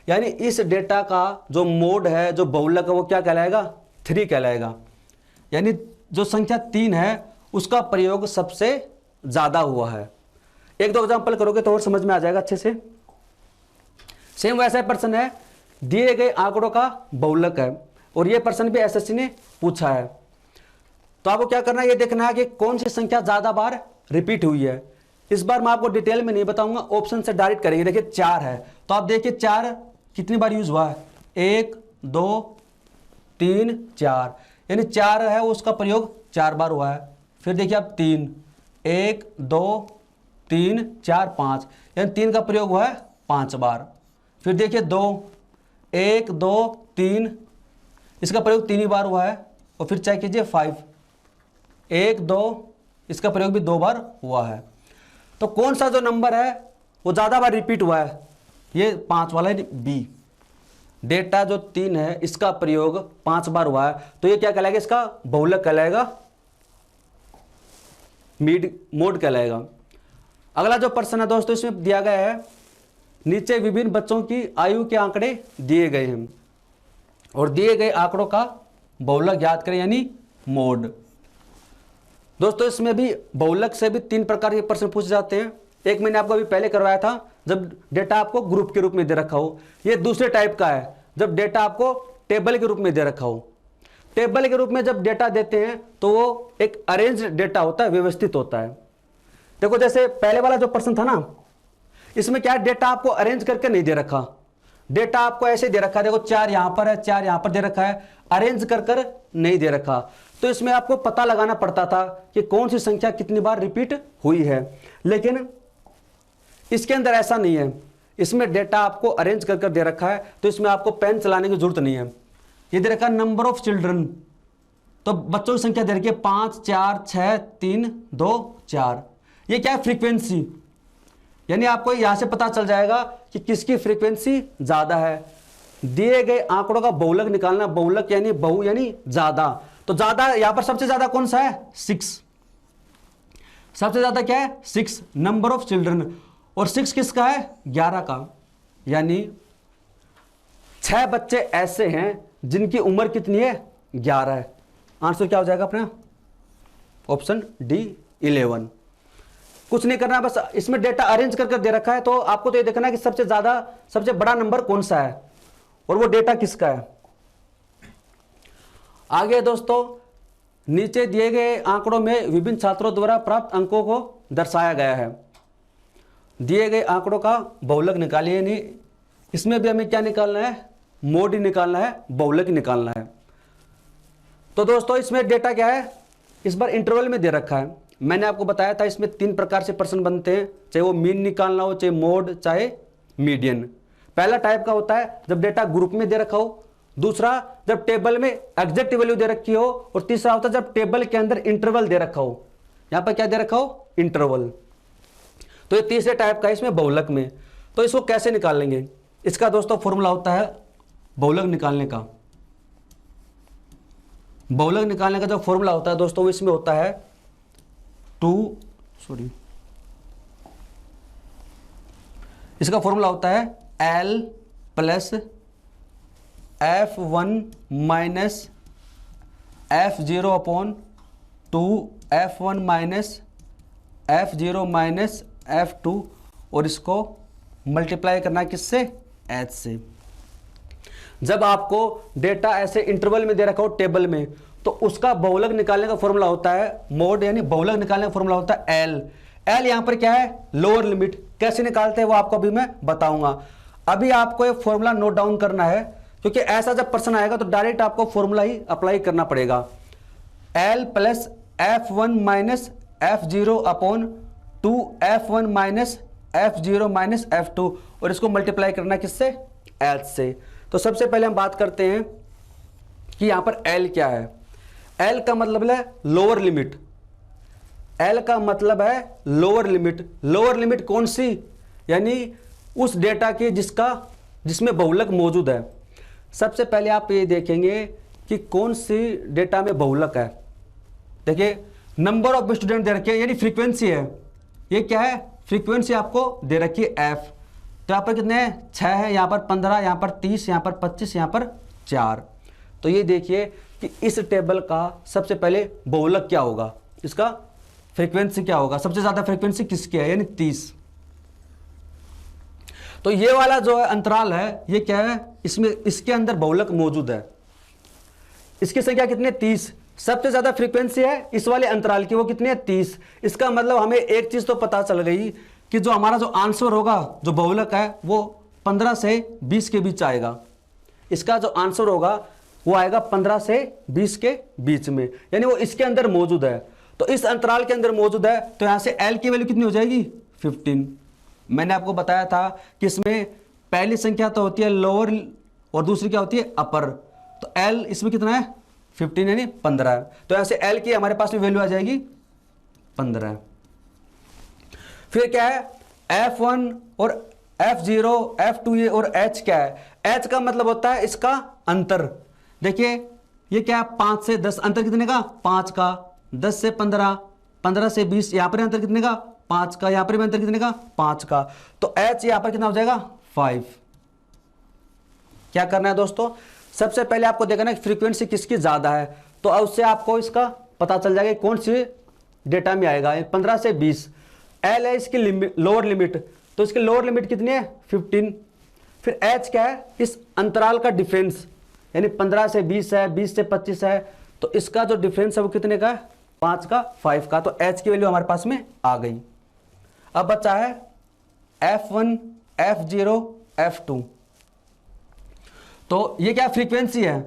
यानी इस डेटा का जो मोड है, जो बहुलक है, वो क्या कहलाएगा, 3 कहलाएगा। यानी जो संख्या 3 है उसका प्रयोग सबसे ज्यादा हुआ है। एक दो एग्जांपल करोगे तो और समझ में आ जाएगा अच्छे से। सेम वैसा प्रश्न है, दिए गए आंकड़ों का बहुलक है, और यह प्रश्न भी एसएससी ने पूछा है। तो आपको क्या करना है, ये देखना है कि कौन सी संख्या ज्यादा बार रिपीट हुई है। इस बार मैं आपको डिटेल में नहीं बताऊंगा, ऑप्शन से डायरेक्ट करेंगे। देखिए 4 है, तो आप देखिए 4 कितनी बार यूज हुआ है, 1 2 3 4, यानी 4 है उसका प्रयोग 4 बार हुआ है। फिर देखिए आप 3, 1 2 3 4 5, यानी 3 का प्रयोग हुआ है 5 बार। फिर देखिए 2, 1 2 3, इसका प्रयोग 3 ही बार हुआ है। और फिर चेक कीजिए 5, 1 2, इसका प्रयोग भी 2 बार हुआ है। तो कौन सा जो नंबर है वो ज्यादा बार रिपीट हुआ है, ये 5 वाला है, बी। डेटा जो 3 है इसका प्रयोग 5 बार हुआ है, तो ये क्या कहलाएगा, इसका बहुलक कहलाएगा, मोड कहलाएगा। अगला जो प्रश्न है दोस्तों इसमें दिया गया है, नीचे विभिन्न बच्चों की आयु के आंकड़े दिए गए हैं और दिए गए आंकड़ों का बहुलक ज्ञात करें, यानी मोड। दोस्तों इसमें भी बहुलक से भी 3 प्रकार के प्रश्न पूछे जाते हैं। एक मैंने आपको अभी पहले करवाया था, जब डेटा आपको ग्रुप के रूप में दे रखा हो। ये दूसरे टाइप का है, जब डेटा आपको टेबल के रूप में दे रखा हो। टेबल के रूप में जब डेटा देते हैं तो वो एक अरेंज डेटा होता है, व्यवस्थित होता है। देखो जैसे पहले वाला जो प्रश्न था ना, इसमें क्या डेटा आपको अरेंज करके नहीं दे रखा, डेटा आपको ऐसे दे रखा है। देखो 4 यहां पर है, 4 यहां पर दे रखा है, अरेंज कर नहीं दे रखा। तो इसमें आपको पता लगाना पड़ता था कि कौन सी संख्या कितनी बार रिपीट हुई है। लेकिन इसके अंदर ऐसा नहीं है, इसमें डेटा आपको अरेंज कर दे रखा है, तो इसमें आपको पेन चलाने की जरूरत नहीं है। ये दे रखा है नंबर ऑफ चिल्ड्रन, तो बच्चों की संख्या दे रखी है 5 4 6 3 2 4। ये क्या है, फ्रीक्वेंसी, यानी आपको यहां से पता चल जाएगा कि किसकी फ्रीक्वेंसी ज्यादा है। दिए गए आंकड़ों का बहुलक निकालना, बहुलक यानी बहु यानी ज्यादा, तो ज्यादा यहां पर सबसे ज्यादा कौन सा है, 6। सबसे ज्यादा क्या है, 6 नंबर ऑफ चिल्ड्रन, और 6 किसका है, 11 का, यानी 6 बच्चे ऐसे हैं जिनकी उम्र कितनी है, 11 है। आंसर क्या हो जाएगा अपना, ऑप्शन डी 11। कुछ नहीं करना, बस इसमें डेटा अरेंज करके दे रखा है, तो आपको तो ये देखना है कि सबसे ज्यादा, सबसे बड़ा नंबर कौन सा है और वो डेटा किसका है। आगे दोस्तों, नीचे दिए गए आंकड़ों में विभिन्न छात्रों द्वारा प्राप्त अंकों को दर्शाया गया है। दिए गए आंकड़ों का बहुलक निकालिए, नहीं इसमें भी हमें क्या निकालना है, मोड ही निकालना है, बहुलक निकालना है। तो दोस्तों इसमें डेटा क्या है, इस बार इंटरवल में दे रखा है। मैंने आपको बताया था इसमें 3 प्रकार से प्रश्न बनते हैं, चाहे वो मीन निकालना हो, चाहे मोड, चाहे मीडियन। पहला टाइप का होता है जब डेटा ग्रुप में दे रखा हो, दूसरा जब टेबल में एग्जैक्ट वैल्यू दे रखी हो, और तीसरा होता है जब टेबल के अंदर इंटरवल दे रखा हो। यहां पर क्या दे रखा हो, इंटरवल। तो ये तीसरे टाइप का है इसमें बहुलक में। तो इसको कैसे निकालेंगे, इसका दोस्तों फॉर्मूला होता है बहुलक निकालने का। बहुलक निकालने का जो फॉर्मूला होता है दोस्तों, वो इसमें होता है इसका फॉर्मूला होता है L plus F1 minus F0 upon 2 F1 minus F0 minus F2, और इसको मल्टीप्लाई करना किससे, H से। जब आपको डेटा ऐसे इंटरवल में दे रखा हो टेबल में, तो उसका बहुलक निकालने का फॉर्मूला होता है मोड, यानी बहुलक निकालने का फॉर्मूला होता है L। L यहां पर क्या है, लोअर लिमिट। कैसे निकालते हैं वो आपको अभी मैं बताऊंगा। अभी आपको ये फॉर्मूला नोट डाउन करना है, क्योंकि ऐसा जब प्रश्न आएगा तो डायरेक्ट आपको फॉर्मूला ही अप्लाई करना पड़ेगा। L plus F1 minus F0 upon 2 F1 minus F0 minus F2, और इसको मल्टीप्लाई करना किससे, H से। तो सबसे पहले हम बात करते हैं कि यहां पर L क्या है। L का मतलब है लोअर लिमिट। L का मतलब है लोअर लिमिट। लोअर लिमिट कौन सी, यानी उस डेटा के जिसमें बहुलक मौजूद है। सबसे पहले आप ये देखेंगे कि कौन सी डेटा में बहुलक है। देखिए, नंबर ऑफ स्टूडेंट दे रखे हैं, यानी फ्रीक्वेंसी है। ये क्या है, फ्रीक्वेंसी आपको दे रखी है F। तो यहाँ पर कितने हैं, 6 है, यहाँ पर 15, यहाँ पर 30, यहाँ पर 25, यहाँ पर 4। तो ये देखिए कि इस टेबल का सबसे पहले बहुलक क्या होगा, इसका फ्रीक्वेंसी क्या होगा, सबसे ज्यादा फ्रीक्वेंसी किसकी है, यानी 30। तो ये वाला जो है अंतराल है, ये क्या है, इसमें इसके अंदर बहुलक मौजूद है। इसकी संख्या कितनी है, 30। सबसे ज्यादा फ्रीक्वेंसी है इस वाले अंतराल की, वो कितनी है, 30। इसका मतलब हमें एक चीज तो पता चल गई कि जो हमारा जो आंसर होगा, जो बहुलक है, वो 15 से 20 के बीच आएगा। इसका जो आंसर होगा वो आएगा 15 से 20 के बीच में, यानी वो इसके अंदर मौजूद है। तो इस अंतराल के अंदर मौजूद है, तो यहां से L की वैल्यू कितनी हो जाएगी, 15। मैंने आपको बताया था कि इसमें पहली संख्या तो होती है लोअर और दूसरी क्या होती है, अपर। तो L इसमें कितना है, 15, यानी 15 है। तो यहां से L की हमारे पास में वैल्यू आ जाएगी 15। फिर क्या है, F1 और F0, F2 और H क्या है। H का मतलब होता है इसका अंतर। देखिए ये क्या है, 5 से 10, अंतर कितने का, 5 का। 10 से 15, 15 से 20, यहां पर अंतर कितने का, 5 का। यहां पर भी अंतर कितने का, 5 का। तो H यहां पर कितना हो जाएगा, 5। क्या करना है दोस्तों, सबसे पहले आपको देखना है फ्रीक्वेंसी किसकी ज्यादा है, तो उससे आपको इसका पता चल जाएगा कौन सी डेटा में आएगा। 15 से 20 L है इसकी लोअर लिमिट, तो इसकी लोअर लिमिट कितनी है, 15। फिर H क्या है, इस अंतराल का डिफरेंस, यानी 15 से 20 है, 20 से 25 है, तो इसका जो डिफरेंस है वो कितने का, 5 का, 5 का। तो H की वैल्यू हमारे पास में आ गई। अब बचा है F1, F0, F2। तो ये क्या फ्रीक्वेंसी है,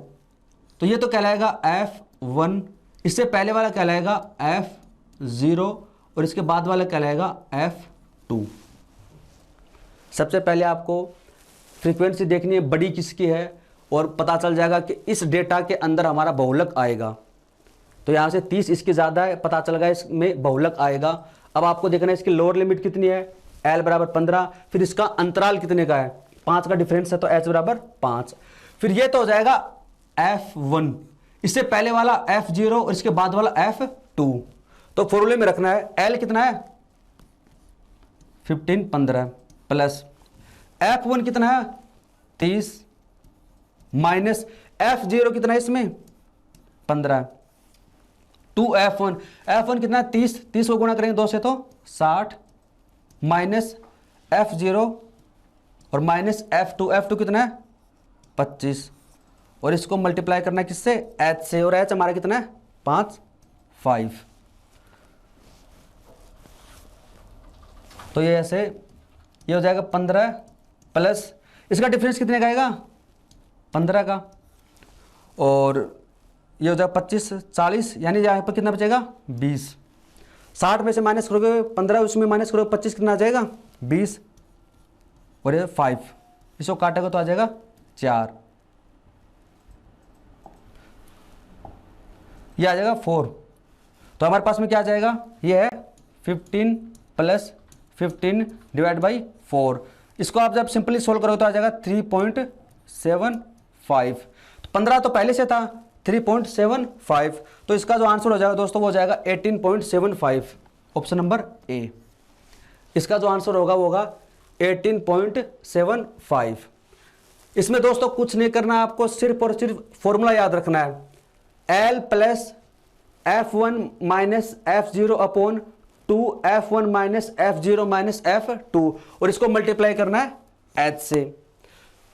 तो ये तो कहलाएगा F1, इससे पहले वाला कहलाएगा F0, और इसके बाद वाला कहलाएगा F2। सबसे पहले आपको फ्रीक्वेंसी देखनी है बड़ी किसकी है, और पता चल जाएगा कि इस डेटा के अंदर हमारा बहुलक आएगा। तो यहाँ से 30 इसकी ज़्यादा है, पता चल गया इसमें बहुलक आएगा। अब आपको देखना है इसकी लोअर लिमिट कितनी है, L बराबर 15। फिर इसका अंतराल कितने का है, 5 का डिफरेंस है, तो H बराबर 5। फिर ये तो हो जाएगा F1, इससे पहले वाला F0 और इसके बाद वाला F2। तो फॉर्मूले में रखना है L कितना है, 15, 15 प्लस F1 कितना है, 30 माइनस F0 कितना है इसमें, 15, 2F1। F1 कितना है, 30, 30 को गुणा करेंगे 2 से तो 60, माइनस F0 और माइनस F2। F2 कितना है, 25, और इसको मल्टीप्लाई करना है किससे, H से, और H हमारा कितना है, 5। तो ये ऐसे ये हो जाएगा 15 प्लस इसका डिफरेंस कितने का आएगा, 15 का, और ये हो जाएगा 25, 40, यानी यहाँ पर कितना बचेगा, 20। 60 में से माइनस करोगे 15, उसमें माइनस करोगे 25, कितना आ जाएगा, 20, और ये 5, इसको काटेगा तो आ जाएगा 4, ये आ जाएगा 4। तो हमारे पास में क्या आ जाएगा, ये है 15 प्लस 15 डिवाइड बाई 4। इसको आप जब सिंपली सोल्व करोगे तो आ जाएगा 3.75। तो 15 तो पहले से था, 3.75। तो इसका जो आंसर हो जाएगा दोस्तों वो हो जाएगा 18.75, ऑप्शन नंबर ए। इसका जो आंसर होगा वो होगा 18.75। इसमें दोस्तों कुछ नहीं करना है आपको, सिर्फ और सिर्फ फॉर्मूला याद रखना है, L plus F1 minus F0 upon 2F1 minus F0 minus F2, और इसको मल्टीप्लाई करना है H से।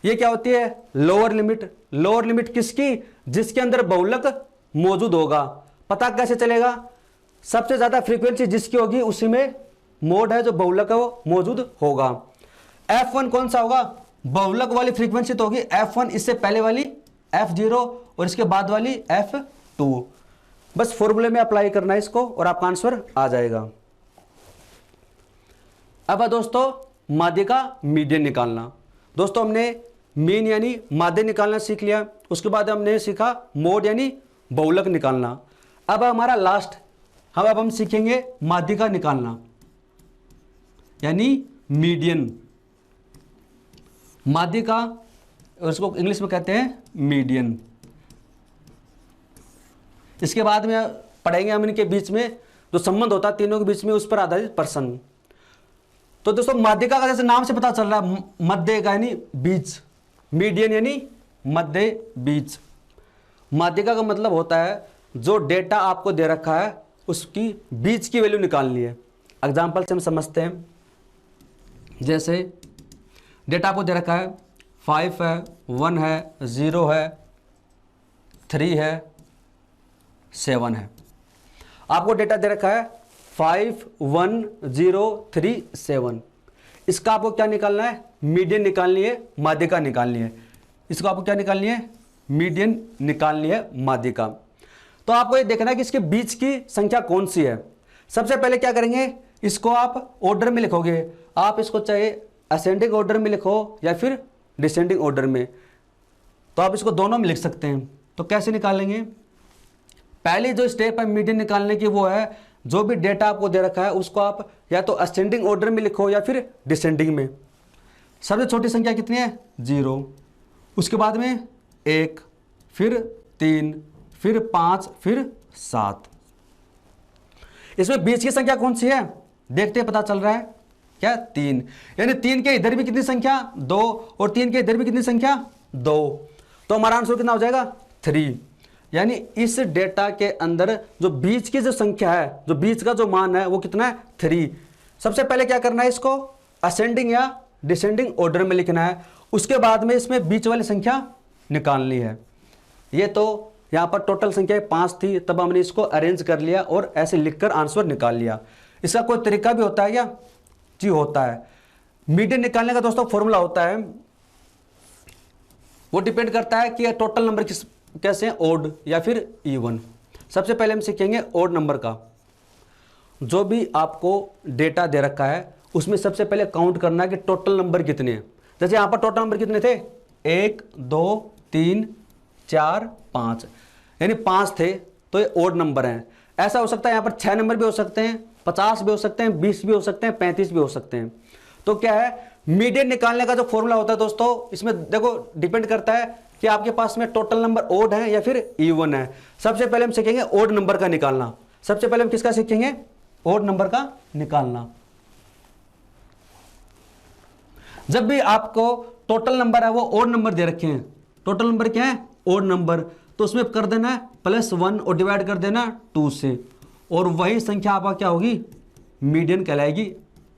ये क्या होती है? Lower limit. लोअर लिमिट किसकी? जिसके अंदर बहुलक मौजूद होगा। पता कैसे चलेगा? सबसे ज्यादा फ्रीक्वेंसी जिसकी होगी उसी में मोड है जो बहुलक है वो मौजूद होगा। F1 कौन सा होगा? बहुलक वाली फ्रीक्वेंसी तो होगी F1, इससे पहले वाली F0 और इसके बाद वाली F2। बस फॉर्मूले में अप्लाई करना है इसको और आपका आंसर आ जाएगा। अब दोस्तों माध्य का मीडियन निकालना। दोस्तों हमने मीन यानी माध्य निकालना सीख लिया, उसके बाद हमने सीखा मोड यानी बहुलक निकालना। अब हमारा लास्ट अब हम सीखेंगे माध्य का निकालना यानी मीडियन। माध्य का, उसको इंग्लिश में कहते हैं मीडियन। इसके बाद में पढ़ेंगे हम इनके बीच में जो संबंध होता है तीनों के बीच में, उस पर आधारित प्रश्न। तो दोस्तों माध्यिका का जैसे नाम से पता चल रहा है, मध्य का यानी बीच, मीडियन यानी मध्य बीच। माध्यिका का मतलब होता है जो डेटा आपको दे रखा है उसकी बीच की वैल्यू निकालनी है। एग्जाम्पल से हम समझते हैं, जैसे डेटा आपको दे रखा है 5 है, 1 है, 0 है, 3 है, 7 है। आपको डेटा दे रखा है 5, 1, 0, 3, 7। इसका आपको क्या निकालना है? मीडियन निकालनी है, माध्यिका निकालनी है। इसको आपको क्या निकालनी है? मीडियन निकालनी है, माध्यिका। तो आपको ये देखना है कि इसके बीच की संख्या कौन सी है। सबसे पहले क्या करेंगे, इसको आप ऑर्डर में लिखोगे। आप इसको चाहे असेंडिंग ऑर्डर में लिखो या फिर डिसेंडिंग ऑर्डर में, तो आप इसको दोनों में लिख सकते हैं। तो कैसे निकालेंगे? पहली जो स्टेप है मीडियन निकालने की वो है जो भी डेटा आपको दे रखा है उसको आप या तो असेंडिंग ऑर्डर में लिखो या फिर डिसेंडिंग में। सबसे छोटी संख्या कितनी है? 0। उसके बाद में 1, फिर 3, फिर 5, फिर 7। इसमें बीच की संख्या कौन सी है? देखते पता चल रहा है क्या? 3। यानी 3 के इधर भी कितनी संख्या? 2, और 3 के इधर भी कितनी संख्या? 2। तो हमारा आंसर कितना हो जाएगा? 3। यानी इस डेटा के अंदर जो बीच की जो संख्या है, जो बीच का जो मान है वो कितना है? 3। सबसे पहले क्या करना है, इसको असेंडिंग या डिसेंडिंग ऑर्डर में लिखना है। उसके बाद में इसमें बीच वाली संख्या निकालनी है। ये तो यहाँ पर टोटल संख्या 5 थी, तब हमने इसको अरेंज कर लिया और ऐसे लिखकर आंसर निकाल लिया। इसका कोई तरीका भी होता है क्या? जी होता है। मीडियन निकालने का दोस्तों फॉर्मूला होता है, वो डिपेंड करता है कि टोटल नंबर कैसे हैं, ओड या फिर इवन। सबसे पहले हम सीखेंगे ओड नंबर का। जो भी आपको डेटा दे रखा है उसमें सबसे पहले काउंट करना है कि टोटल नंबर कितने हैं। जैसे यहाँ पर टोटल नंबर कितने थे? 1, 2, 3, 4, 5, यानी 5 थे, तो ये ओड नंबर हैं। ऐसा हो सकता है यहाँ पर 6 नंबर भी हो सकते हैं, 50 भी हो सकते हैं, 20 भी हो सकते हैं, 35 भी हो सकते हैं। तो क्या है, मीडियन निकालने का जो फॉर्मूला होता है दोस्तों, इसमें देखो डिपेंड करता है कि आपके पास में टोटल नंबर ओड है या फिर इवन है। सबसे पहले हम सीखेंगे ओड नंबर का निकालना। सबसे पहले हम किसका सीखेंगे? ओड नंबर का निकालना। जब भी आपको टोटल नंबर है वो ओड नंबर दे रखे हैं, टोटल नंबर क्या है? ओड नंबर, तो उसमें कर देना है +1 और डिवाइड कर देना 2 से, और वही संख्या आपका क्या होगी? मीडियन कहलाएगी,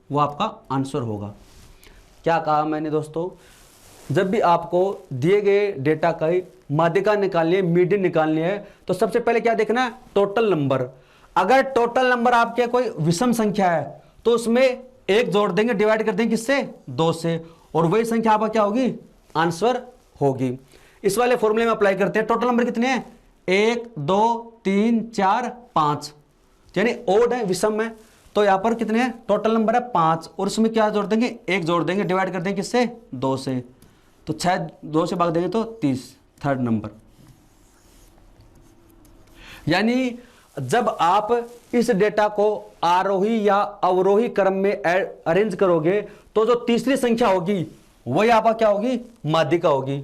वो आपका आंसर होगा। क्या कहा मैंने दोस्तों? जब भी आपको दिए गए डेटा का माध्यिका निकालनी है, मीडियन निकालनी है, तो सबसे पहले क्या देखना है? Total number. अगर टोटल नंबर आपके कोई विषम संख्या है तो उसमें 1 जोड़ देंगे, डिवाइड कर देंगे किससे? 2 से, और वही संख्या आपका क्या होगी? आंसर होगी। इस वाले फॉर्मूले में अप्लाई करते हैं। टोटल नंबर कितने हैं? 1, 2, 3, 4, 5, यानी ओड है, विषम है, तो यहां पर कितने हैं? टोटल नंबर है 5, और उसमें क्या जोड़ देंगे? 1 जोड़ देंगे, डिवाइड कर देंगे किससे? 2 से, तो 6 2 से भाग देंगे तो 30, थर्ड नंबर। यानी जब आप इस डेटा को आरोही या अवरोही क्रम में अरेंज करोगे तो जो तीसरी संख्या होगी वही आपका क्या होगी? माध्यिका होगी।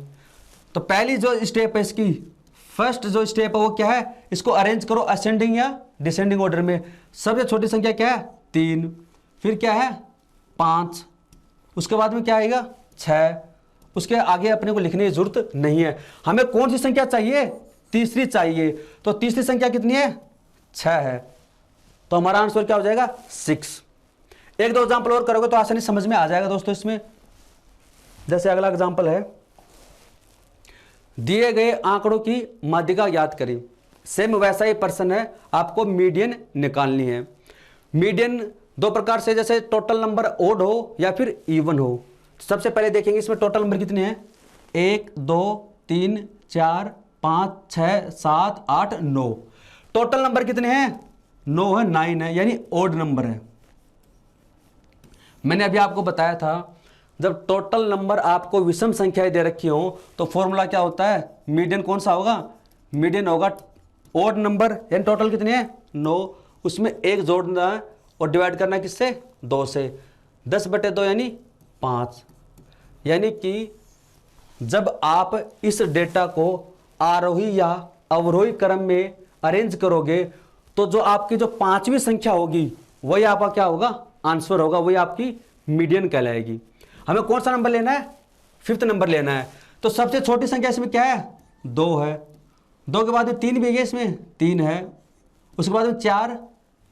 तो पहली जो स्टेप है इसकी फर्स्ट जो स्टेप है वो क्या है, इसको अरेंज करो असेंडिंग या डिसेंडिंग ऑर्डर में। सबसे छोटी संख्या क्या है 3, फिर क्या है 5, उसके बाद में क्या आएगा 6, उसके आगे अपने को लिखने की जरूरत नहीं है। हमें कौन सी संख्या चाहिए, तीसरी चाहिए। तो तीसरी संख्या कितनी है 6 है, तो हमारा आंसर क्या हो जाएगा 6। एक दो एग्जाम्पल और करोगे तो आसानी समझ में आ जाएगा दोस्तों इसमें। जैसे अगला एग्जाम्पल है, दिए गए आंकड़ों की माध्यिका याद करें। सेम वैसा ही प्रश्न है, आपको मीडियन निकालनी है। मीडियन दो प्रकार से, जैसे टोटल नंबर ओड हो या फिर इवन हो। सबसे पहले देखेंगे इसमें टोटल नंबर कितने हैं, 1 2 3 4 5 6 7 8 9। टोटल नंबर कितने हैं 9 है, 9 है, यानी ओड नंबर है। मैंने अभी आपको बताया था जब टोटल नंबर आपको विषम संख्याएं दे रखी हो तो फॉर्मूला क्या होता है, मीडियन कौन सा होगा, मीडियन होगा ओड नंबर, यानी टोटल कितने हैं 9, उसमें 1 जोड़ना है और डिवाइड करना है किससे 2 से, 10/2 यानी 5। यानी कि जब आप इस डेटा को आरोही या अवरोही क्रम में अरेंज करोगे तो जो आपकी जो 5वीं संख्या होगी वही आपका क्या होगा आंसर होगा, वही आपकी मीडियन कहलाएगी। हमें कौन सा नंबर लेना है, 5th नंबर लेना है। तो सबसे छोटी संख्या इसमें क्या है 2 है, 2 के बाद में 3 भी है, इसमें 3 है, उसके बाद में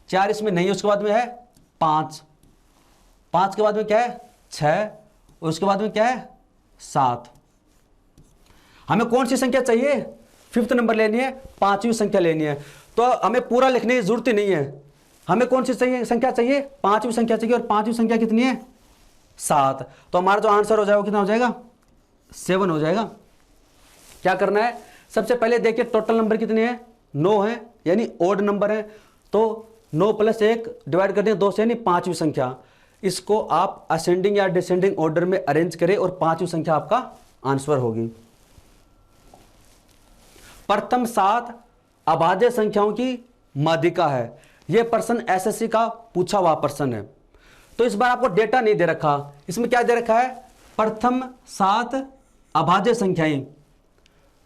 4 इसमें नहीं है, उसके बाद में है 5 के बाद में क्या है 6, उसके बाद में क्या है 7। हमें कौन सी संख्या चाहिए, 5th नंबर लेनी है, 5वीं संख्या लेनी है। तो हमें पूरा लिखने की जरूरत ही नहीं है, हमें कौन सी संख्या चाहिए 5वीं संख्या चाहिए, और 5वीं संख्या कितनी है 7। तो हमारा जो आंसर हो जाएगा कितना हो जाएगा 7 हो जाएगा। क्या करना है, सबसे पहले देखिए टोटल नंबर कितने हैं 9 है, यानी ओड नंबर है। तो 9 + 1 डिवाइड कर दें 2 से, यानी 5वीं संख्या। इसको आप असेंडिंग या डिसेंडिंग ऑर्डर में अरेंज करें और 5वीं संख्या आपका आंसर होगी। प्रथम 7 अभाज्य संख्याओं की माध्यिका है। यह प्रश्न एसएससी का पूछा हुआ प्रश्न है। तो इस बार आपको डेटा नहीं दे रखा, इसमें क्या दे रखा है प्रथम 7 अभाज्य संख्याएं।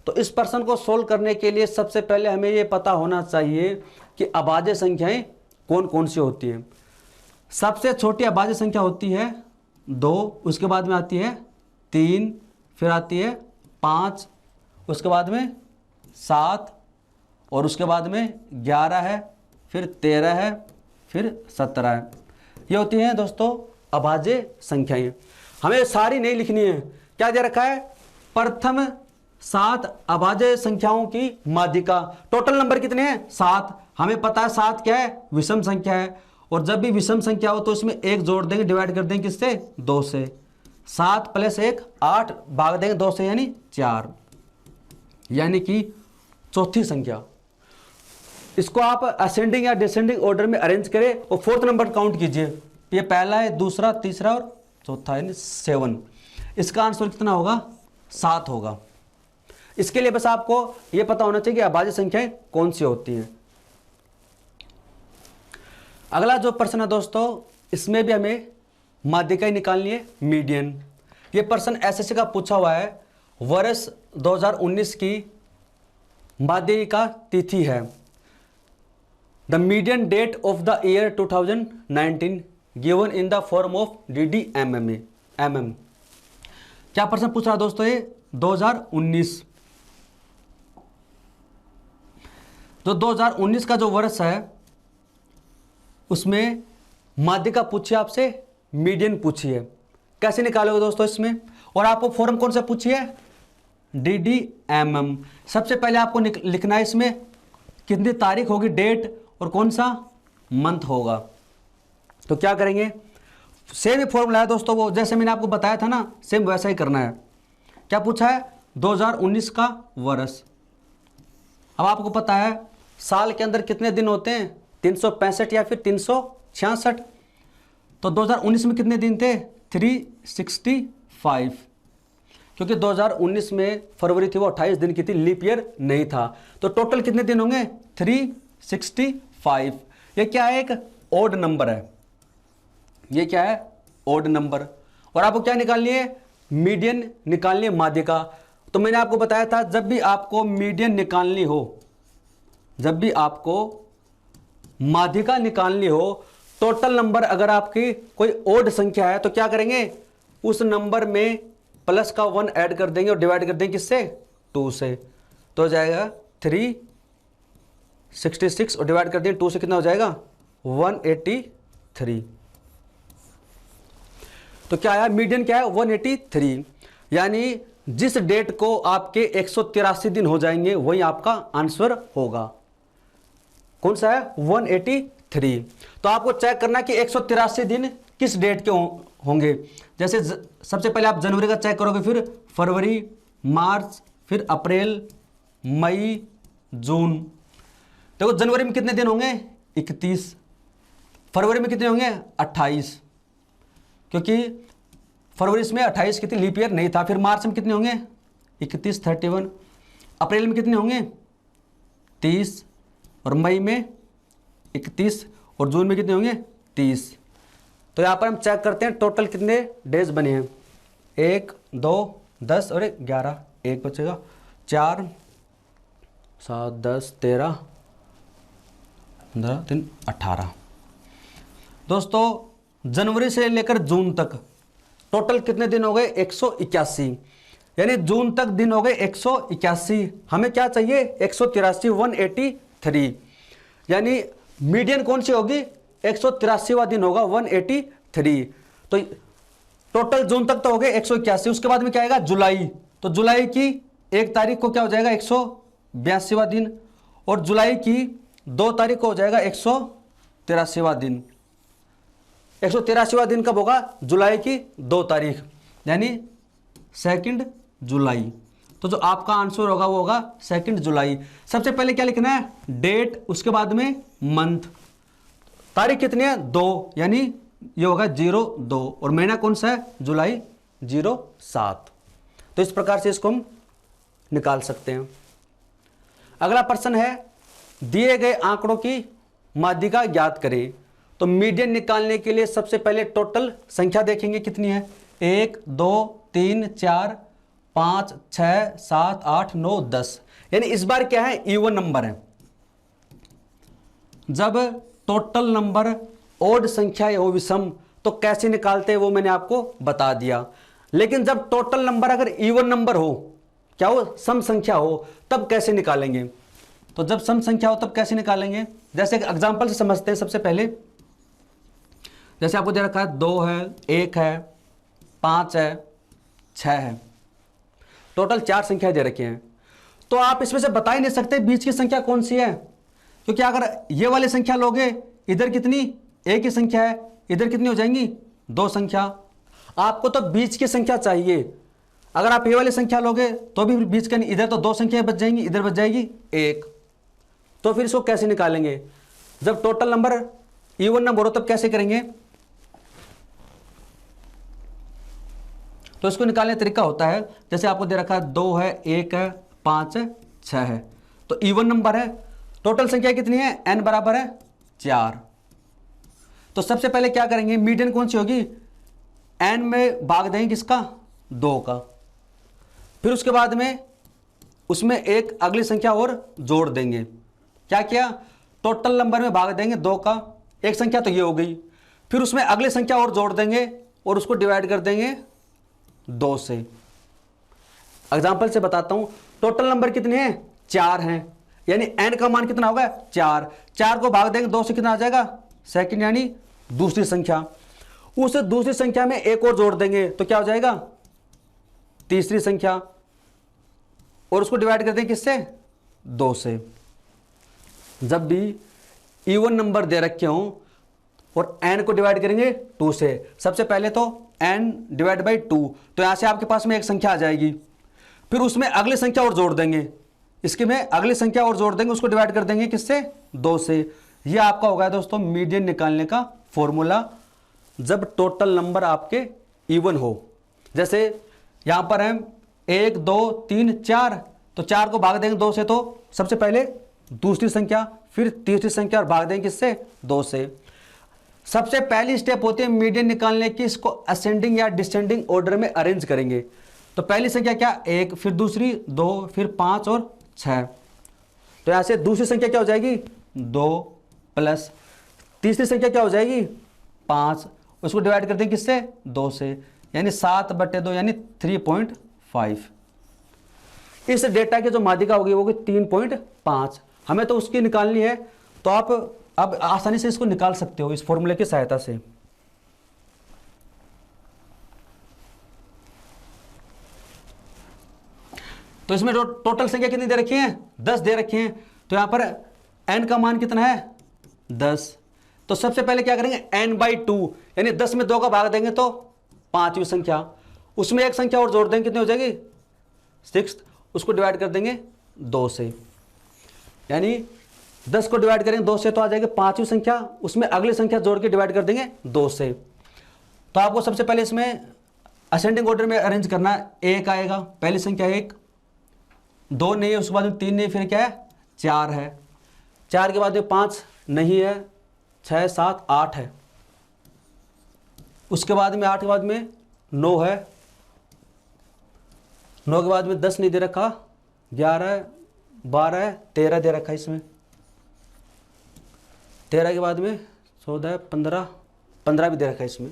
तो इस प्रश्न को सोल्व करने के लिए सबसे पहले हमें यह पता होना चाहिए कि अभाज्य संख्याएं कौन कौन सी होती हैं। सबसे छोटी अभाज्य संख्या होती है 2, उसके बाद में आती है 3, फिर आती है 5, उसके बाद में 7, और उसके बाद में 11 है, फिर 13 है, फिर 17 है। ये होती हैं दोस्तों अभाज्य संख्याएं। हमें सारी नहीं लिखनी है, क्या दे रखा है प्रथम 7 अभाज्य संख्याओं की माध्यिका। टोटल नंबर कितने हैं 7, हमें पता है 7 क्या है विषम संख्या है, और जब भी विषम संख्या हो तो इसमें 1 जोड़ देंगे, डिवाइड कर देंगे किससे 2 से। 7 + 1 8, भाग देंगे 2 से, यानी 4, यानी कि चौथी संख्या। इसको आप असेंडिंग या डिसेंडिंग ऑर्डर में अरेंज करें और 4th नंबर काउंट कीजिए। ये पहला है, दूसरा, तीसरा और चौथा, यानी 7। इसका आंसर कितना होगा 7 होगा। इसके लिए बस आपको यह पता होना चाहिए कि अभाज्य संख्याएं कौन सी होती हैं। अगला जो प्रश्न है दोस्तों, इसमें भी हमें माध्यिका निकालनी है मीडियन। ये प्रश्न एसएससी का पूछा हुआ है। वर्ष 2019 की माध्यिका तिथि है। The median date of the year 2019 given in the form of DDMM। क्या प्रश्न पूछ रहा है दोस्तों, ये 2019, जो 2019 का जो वर्ष है उसमें माध्यिका पूछी आपसे, मीडियन पूछी है। कैसे निकालोगे दोस्तों इसमें, और आपको फॉर्म कौन सा पूछी है DDMM। सबसे पहले आपको लिखना है इसमें कितनी तारीख होगी, डेट, और कौन सा मंथ होगा। तो क्या करेंगे, सेम ही फॉर्मूला है दोस्तों, वो जैसे मैंने आपको बताया था ना, सेम वैसा ही करना है। क्या पूछा है 2019 का वर्ष। अब आपको पता है साल के अंदर कितने दिन होते हैं 365 या फिर 366। तो 2019 में कितने दिन थे 365, क्योंकि 2019 में फरवरी थी वो 28 दिन की थी, लीप ईयर नहीं था। तो टोटल कितने दिन होंगे 365। ये क्या है, एक ओड नंबर है, ये क्या है ओड नंबर। और आपको क्या निकालनी है मीडियन निकालनी है माध्यिका। तो मैंने आपको बताया था जब भी आपको मीडियन निकालनी हो, जब भी आपको माध्यिका निकालनी हो, टोटल नंबर अगर आपकी कोई ओड संख्या है तो क्या करेंगे, उस नंबर में प्लस का 1 ऐड कर देंगे और डिवाइड कर देंगे किससे, 2 से। तो हो जाएगा 366 और डिवाइड कर देंगे 2 से, कितना हो जाएगा 183। तो क्या आया, मीडियन क्या है 183। यानी जिस डेट को आपके 183 दिन हो जाएंगे वही आपका आंसर होगा। कौन सा है, 183। तो आपको चेक करना कि 183 दिन किस डेट के होंगे। जैसे सबसे पहले आप जनवरी का चेक करोगे, फिर फरवरी, मार्च, फिर अप्रैल, मई, जून। देखो जनवरी में कितने दिन होंगे, 31। फरवरी में कितने होंगे, 28, क्योंकि फरवरी में 28 कितनी लीप ईयर नहीं था। फिर मार्च में कितने होंगे, 31, 31। अप्रैल में कितने होंगे, 30, और मई में 31, और जून में कितने होंगे, 30। तो यहाँ पर हम चेक करते हैं टोटल कितने डेज बने हैं, 1, 2, 10 और 11, 1 बचेगा, 4, 7, 10, 13, 15, 3, 18। दोस्तों जनवरी से लेकर जून तक टोटल कितने दिन हो गए, 181। यानी जून तक दिन हो गए 181। हमें क्या चाहिए, 183, 183। यानी मीडियन कौन सी होगी, 183वां दिन होगा, 183। तो टोटल जून तक तो हो गए 181। उसके बाद में क्या आएगा, जुलाई। तो जुलाई की 1 तारीख को क्या हो जाएगा, 182वां दिन, और जुलाई की 2 तारीख को हो जाएगा 183वां दिन। 183वां दिन कब होगा, जुलाई की 2 तारीख, यानी 2 जुलाई। तो जो आपका आंसर होगा वो होगा 2 जुलाई। सबसे पहले क्या लिखना है, डेट, उसके बाद में मंथ, तारीख कितनी है, 2, यानी ये होगा 02, और महीना कौन सा है, जुलाई, 07। तो इस प्रकार से इसको हम निकाल सकते हैं। अगला प्रश्न है, दिए गए आंकड़ों की माध्यिका ज्ञात करें। तो मीडियन निकालने के लिए सबसे पहले टोटल संख्या देखेंगे कितनी है, 1, 2, 3, 4, 5, 6, 7, 8, 9, 10। यानी इस बार क्या है, इवन नंबर है। जब टोटल नंबर ओड संख्या हो विषम तो कैसे निकालते हैं वो मैंने आपको बता दिया। लेकिन जब टोटल नंबर अगर इवन नंबर हो, क्या हो, सम संख्या हो, तब कैसे निकालेंगे। तो जब सम संख्या हो तब कैसे निकालेंगे, जैसे एग्जांपल से समझते हैं। सबसे पहले जैसे आपको दे रखा है 2 है, 1 है, 5 है, 6 है, टोटल 4 संख्या दे रखी हैं। तो आप इसमें से बता ही नहीं सकते बीच की संख्या कौन सी है, क्योंकि अगर ये वाली संख्या लोगे, इधर कितनी, एक ही संख्या है, इधर कितनी हो जाएंगी, 2 संख्या। आपको तो बीच की संख्या चाहिए। अगर आप ये वाली संख्या लोगे तो भी बीच का नहीं, इधर तो 2 संख्या बच जाएंगी, इधर बच जाएगी 1। तो फिर इसको कैसे निकालेंगे, जब टोटल नंबर इवन नंबर हो तब कैसे करेंगे। तो इसको निकालने का तरीका होता है, जैसे आपको दे रखा है 2 है, 1 है, 5 है, 6 है, तो इवन नंबर है। टोटल संख्या कितनी है, n बराबर है 4। तो सबसे पहले क्या करेंगे, मीडियन कौन सी होगी, n में भाग देंगे किसका, 2 का। फिर उसके बाद में उसमें एक अगली संख्या और जोड़ देंगे। क्या किया, टोटल नंबर में भाग देंगे 2 का, एक संख्या तो ये हो गई, फिर उसमें अगली संख्या और जोड़ देंगे और उसको डिवाइड कर देंगे 2 से। एग्जाम्पल से बताता हूं, टोटल नंबर कितने हैं, 4 हैं, यानी n का मान कितना होगा, 4। 4 को भाग देंगे 2 से, कितना आ जाएगा, सेकंड, यानी दूसरी संख्या। उस दूसरी संख्या में एक और जोड़ देंगे तो क्या हो जाएगा, तीसरी संख्या, और उसको डिवाइड कर देंगे किससे, 2 से। जब भी इवन नंबर दे रखे हों और n को डिवाइड करेंगे 2 से, सबसे पहले तो n डिवाइड बाई 2, तो यहां से आपके पास में एक संख्या आ जाएगी, फिर उसमें अगली संख्या और जोड़ देंगे, इसके में अगली संख्या और जोड़ देंगे, उसको डिवाइड कर देंगे किससे, 2 से। यह आपका होगा दोस्तों मीडियन निकालने का फॉर्मूला, जब टोटल नंबर आपके इवन हो। जैसे यहां पर है 1, 2, 3, 4, तो 4 को भाग देंगे 2 से, तो सबसे पहले दूसरी संख्या, फिर तीसरी संख्या और भाग देंगे किससे, 2 से। सबसे पहली स्टेप होती है मीडियन निकालने की, इसको असेंडिंग या डिसेंडिंग ऑर्डर में अरेंज करेंगे। तो पहली संख्या क्या, 1, फिर दूसरी 2, फिर 5 और 6। तो यहाँ से दूसरी संख्या क्या हो जाएगी, 2 प्लस तीसरी संख्या क्या हो जाएगी, 5। उसको डिवाइड कर देंगे किससे, 2 से, यानी 7/2 यानी 3.5। इस डेटा की जो माध्यिका होगी वो 3.5। हमें तो उसकी निकालनी है, तो आप अब आसानी से इसको निकाल सकते हो इस फॉर्मूले की सहायता से। तो इसमें टोटल संख्या कितनी दे रखी है, 10 दे रखी है। तो यहां पर n का मान कितना है, 10। तो सबसे पहले क्या करेंगे, n/2 यानी 10 में 2 का भाग देंगे तो 5वीं संख्या, उसमें एक संख्या और जोड़ देंगे, कितनी हो जाएगी, 6। उसको डिवाइड कर देंगे 2 से, यानी 10 को डिवाइड करेंगे 2 से तो आ जाएगी 5वीं संख्या, उसमें अगली संख्या जोड़ के डिवाइड कर देंगे 2 से। तो आपको सबसे पहले इसमें असेंडिंग ऑर्डर में अरेंज करना है। 1 आएगा, पहली संख्या 1, 2 नहीं है, उसके बाद में 3 नहीं, फिर क्या है, 4 है, 4 के बाद में 5 नहीं है, 6, 7, 8 है, उसके बाद में 8 के बाद में 9 है, 9 के बाद में 10 नहीं दे रखा, 11, 12, 13 दे रखा इसमें, 13 के बाद में 14, 15 भी दे रखा इसमें।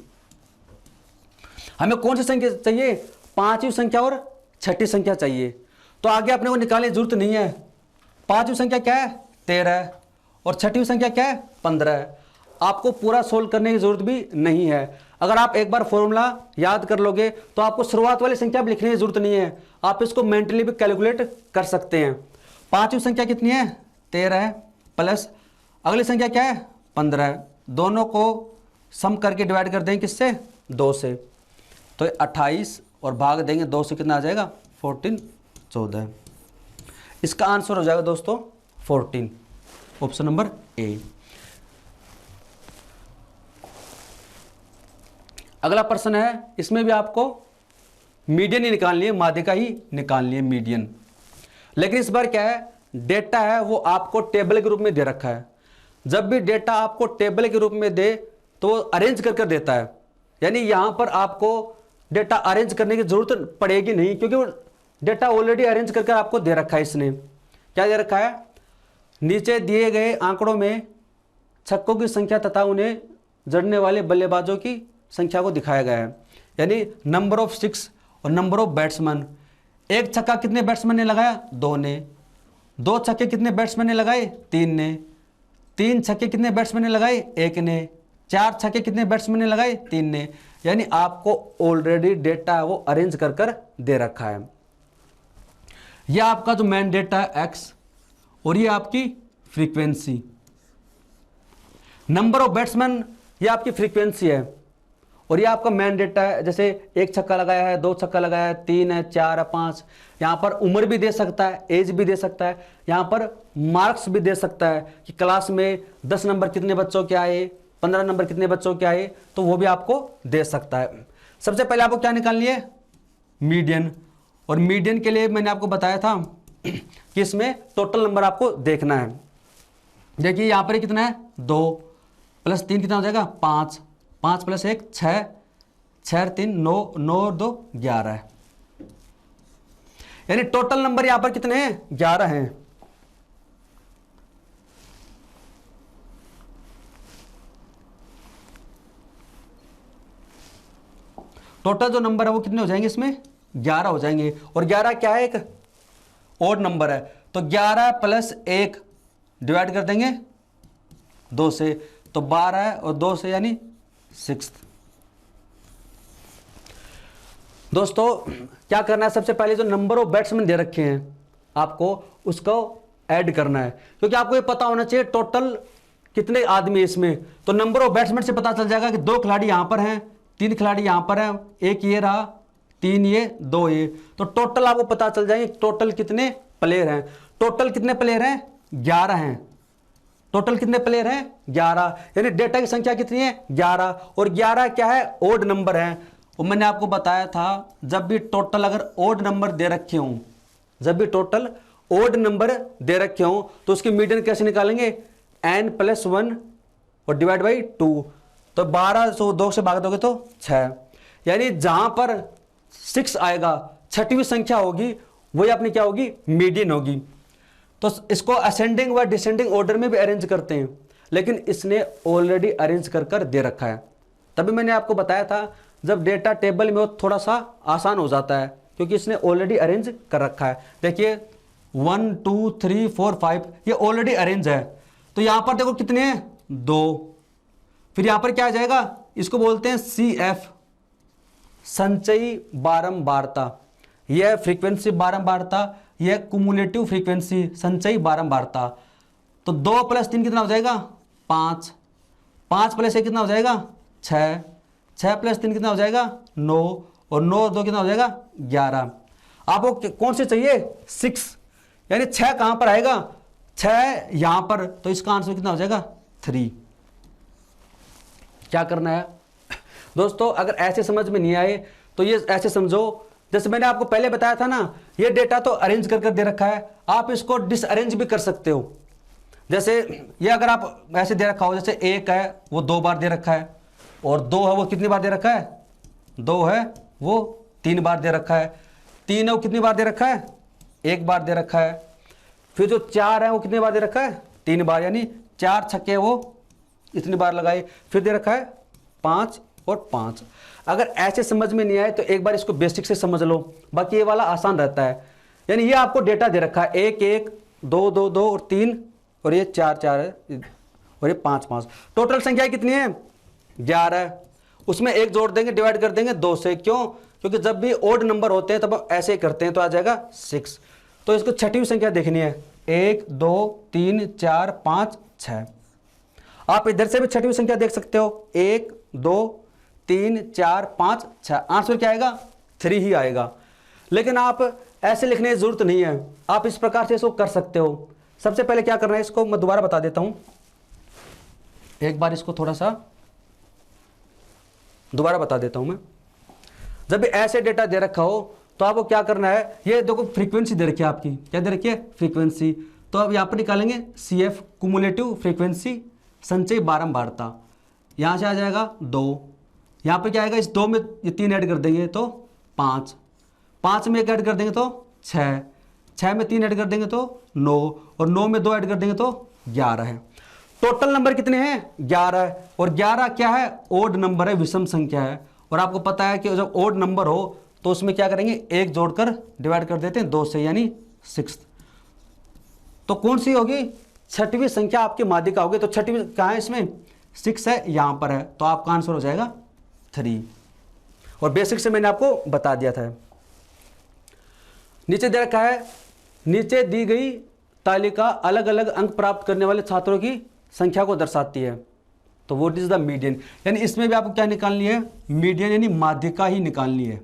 हमें कौन सी संख्या चाहिए, 5वीं संख्या और 6ठी संख्या चाहिए। तो आगे अपने को निकालने की जरूरत नहीं है। 5वीं संख्या क्या है, 13 है, और 6ठी संख्या क्या है, 15 है। आपको पूरा सोल्व करने की जरूरत भी नहीं है। अगर आप एक बार फॉर्मूला याद कर लोगे तो आपको शुरुआत वाली संख्या भी लिखने की जरूरत नहीं है, आप इसको मेंटली भी कैलकुलेट कर सकते हैं। 5वीं संख्या कितनी है, 13 है, प्लस अगली संख्या क्या है, 15 है। दोनों को सम करके डिवाइड कर देंगे किससे, 2 से, तो 28 और भाग देंगे 2 से, कितना आ जाएगा, 14, 14। इसका आंसर हो जाएगा दोस्तों 14, ऑप्शन नंबर ए। अगला प्रश्न है, इसमें भी आपको मीडियन ही निकालनी है, माध्यिका ही निकालनी है, मीडियन। लेकिन इस बार क्या है, डेटा है वो आपको टेबल के रूप में दे रखा है। जब भी डेटा आपको टेबल के रूप में दे तो वो अरेंज कर देता है, यानी यहां पर आपको डेटा अरेंज करने की जरूरत पड़ेगी नहीं, क्योंकि वो डेटा ऑलरेडी अरेंज करके आपको दे रखा है। इसने क्या दे रखा है, नीचे दिए गए आंकड़ों में छक्कों की संख्या तथा उन्हें जड़ने वाले बल्लेबाजों की संख्या को दिखाया गया है, यानी नंबर ऑफ 6 और नंबर ऑफ बैट्समैन। एक छक्का कितने बैट्समैन ने लगाया, 2 ने। 2 छक्के कितने बैट्समैन ने लगाए, 3 ने। 3 छक्के कितने बैट्समैन ने लगाए, 1 ने। 4 छक्के कितने बैट्समैन ने लगाए, 3 ने। यानी आपको ऑलरेडी डेटा वो अरेंज कर दे रखा है। यह आपका जो मेन डेटा है x, और ये आपकी फ्रीक्वेंसी। नंबर ऑफ बैट्समैन ये आपकी फ्रीक्वेंसी है, और ये आपका मेन डेटा है। जैसे 1 छक्का लगाया है, 2 छक्का लगाया है, 3 है, 4 है, 5। यहाँ पर उम्र भी दे सकता है, एज भी दे सकता है, यहाँ पर मार्क्स भी दे सकता है कि क्लास में 10 नंबर कितने बच्चों के आए, 15 नंबर कितने बच्चों के आए, तो वो भी आपको दे सकता है। सबसे पहले आपको क्या निकालनी है, मीडियन। और मीडियन के लिए मैंने आपको बताया था कि इसमें टोटल नंबर आपको देखना है। देखिए यहाँ पर कितना है, 2 + 3 कितना हो जाएगा, 5। 5 + 1 6, 6 और 3 9, 9 और 2 11 है। यानी टोटल नंबर यहां पर कितने हैं, 11 हैं। टोटल जो नंबर है वो कितने हो जाएंगे, इसमें 11 हो जाएंगे। और 11 क्या है, एक ओड नंबर है, तो 11 + 1 डिवाइड कर देंगे 2 से, तो 12 और 2 से यानी 6। दोस्तों क्या करना है, सबसे पहले जो नंबर ऑफ बैट्समैन दे रखे हैं आपको उसको ऐड करना है, क्योंकि आपको ये पता होना चाहिए टोटल कितने आदमी इसमें। तो नंबर ऑफ बैट्समैन से पता चल जाएगा कि 2 खिलाड़ी यहां पर हैं, 3 खिलाड़ी यहां पर हैं, 1 ये रहा, 3 ये, 2 ये। तो टोटल आपको पता चल जाएंगे टोटल कितने प्लेयर हैं। टोटल कितने प्लेयर हैं, 11 हैं। टोटल कितने प्लेयर हैं, 11। यानी डेटा की संख्या कितनी है, 11। और 11 क्या है, ओड नंबर है। और मैंने आपको बताया था जब भी टोटल अगर ओड नंबर दे रखे हों, जब भी टोटल ओड नंबर दे रखे हों तो उसकी मीडियन कैसे निकालेंगे, n + 1 और डिवाइड बाई 2। तो 12 2 से भाग दोगे तो 6। यानी जहां पर 6 आएगा छठवीं संख्या होगी वही अपनी क्या होगी, मीडियन होगी। तो इसको असेंडिंग व डिसेंडिंग ऑर्डर में भी अरेंज करते हैं, लेकिन इसने ऑलरेडी अरेंज कर कर दे रखा है। तभी मैंने आपको बताया था जब डेटा टेबल में हो थोड़ा सा आसान हो जाता है, क्योंकि इसने ऑलरेडी अरेंज कर रखा है। देखिए 1 2 3 4 5 ये ऑलरेडी अरेंज है। तो यहां पर देखो कितने हैं, 2। फिर यहां पर क्या आ जाएगा, इसको बोलते हैं CF, संचयी बारंबारता। यह फ्रीक्वेंसी बारंबारता, यह कुमुलेटिव फ्रीक्वेंसी संचयी बारंबारता। तो 2 + 3 कितना हो जाएगा, 5। 5 + 1 कितना हो जाएगा, 6। 6 + 3 कितना हो जाएगा, 9। और 9 और 2 कितना हो जाएगा, 11। आपको कौन से चाहिए, 6, यानी 6 कहां पर आएगा, 6 यहां पर। तो इसका आंसर कितना हो जाएगा, 3। क्या करना है दोस्तों, अगर ऐसे समझ में नहीं आए तो ये ऐसे समझो, जैसे मैंने आपको पहले बताया था ना, ये डेटा तो अरेंज कर कर दे रखा है, आप इसको डिसअरेंज भी कर सकते हो। जैसे ये अगर आप ऐसे दे रखा हो, जैसे 1 है वो 2 बार दे रखा है, और 2 है वो कितनी बार दे रखा है, 2 है वो 3 बार दे रखा है, 3 है वो कितनी बार दे रखा है, 1 बार दे रखा है। फिर जो 4 है वो कितनी बार दे रखा है, 3 बार, यानी 4 छक्के वो इतनी बार लगाए। फिर दे रखा है 5 और 5। अगर ऐसे समझ में नहीं आए तो एक बार इसको बेसिक से समझ लो, बाकी ये वाला आसान रहता है। यानी ये आपको डेटा दे रखा है 1 1 2 2 2 और 3, और ये 4 4 है, और ये 5 5। टोटल संख्या कितनी है, 11। उसमें 1 जोड़ देंगे, डिवाइड कर देंगे 2 से। क्यों, क्योंकि जब भी ओड नंबर होते हैं तब हम ऐसे ही करते हैं, तो आ जाएगा 6। तो इसको छठवीं संख्या देखनी है, 1 2 3 4 5 6। आप इधर से भी छठवीं संख्या देख सकते हो, 1 2 3 4 5 6। आंसर क्या आएगा, 3 ही आएगा। लेकिन आप ऐसे लिखने की जरूरत नहीं है, आप इस प्रकार से इसको कर सकते हो। सबसे पहले क्या करना है, इसको मैं दोबारा बता देता हूं, एक बार इसको थोड़ा सा दोबारा बता देता हूं मैं। जब भी ऐसे डेटा दे रखा हो तो आपको क्या करना है, ये देखो फ्रीक्वेंसी दे रखी है आपकी, क्या दे रखी है, फ्रीक्वेंसी। तो अब यहां पर निकालेंगे CF, कुमुलेटिव फ्रीक्वेंसी संचयी बारंबारता। यहां से आ जाएगा 2, यहां पर क्या आएगा, इस 2 में ये 3 ऐड कर देंगे तो 5, 5 में 1 ऐड कर देंगे तो 6, 6 में 3 ऐड कर देंगे तो 9, और 9 में 2 ऐड कर देंगे तो 11 है। टोटल नंबर कितने हैं, 11 है। और 11 क्या है, ओड नंबर है, विषम संख्या है। और आपको पता है कि जब ओड नंबर हो तो उसमें क्या करेंगे, 1 जोड़कर डिवाइड कर देते हैं 2 से, यानी 6। तो कौन सी होगी, छठवीं संख्या आपकी माध्यिका होगी। तो छठवीं कहाँ है, इसमें 6 है, यहां पर है, तो आपका आंसर हो जाएगा 3। और बेसिक से मैंने आपको बता दिया था। नीचे दे रखा है, नीचे दी गई तालिका अलग अलग अंक प्राप्त करने वाले छात्रों की संख्या को दर्शाती है। तो व्हाट इज द मीडियन, यानी इसमें भी आपको क्या निकालनी है, मीडियन यानी माध्यिका ही निकालनी है।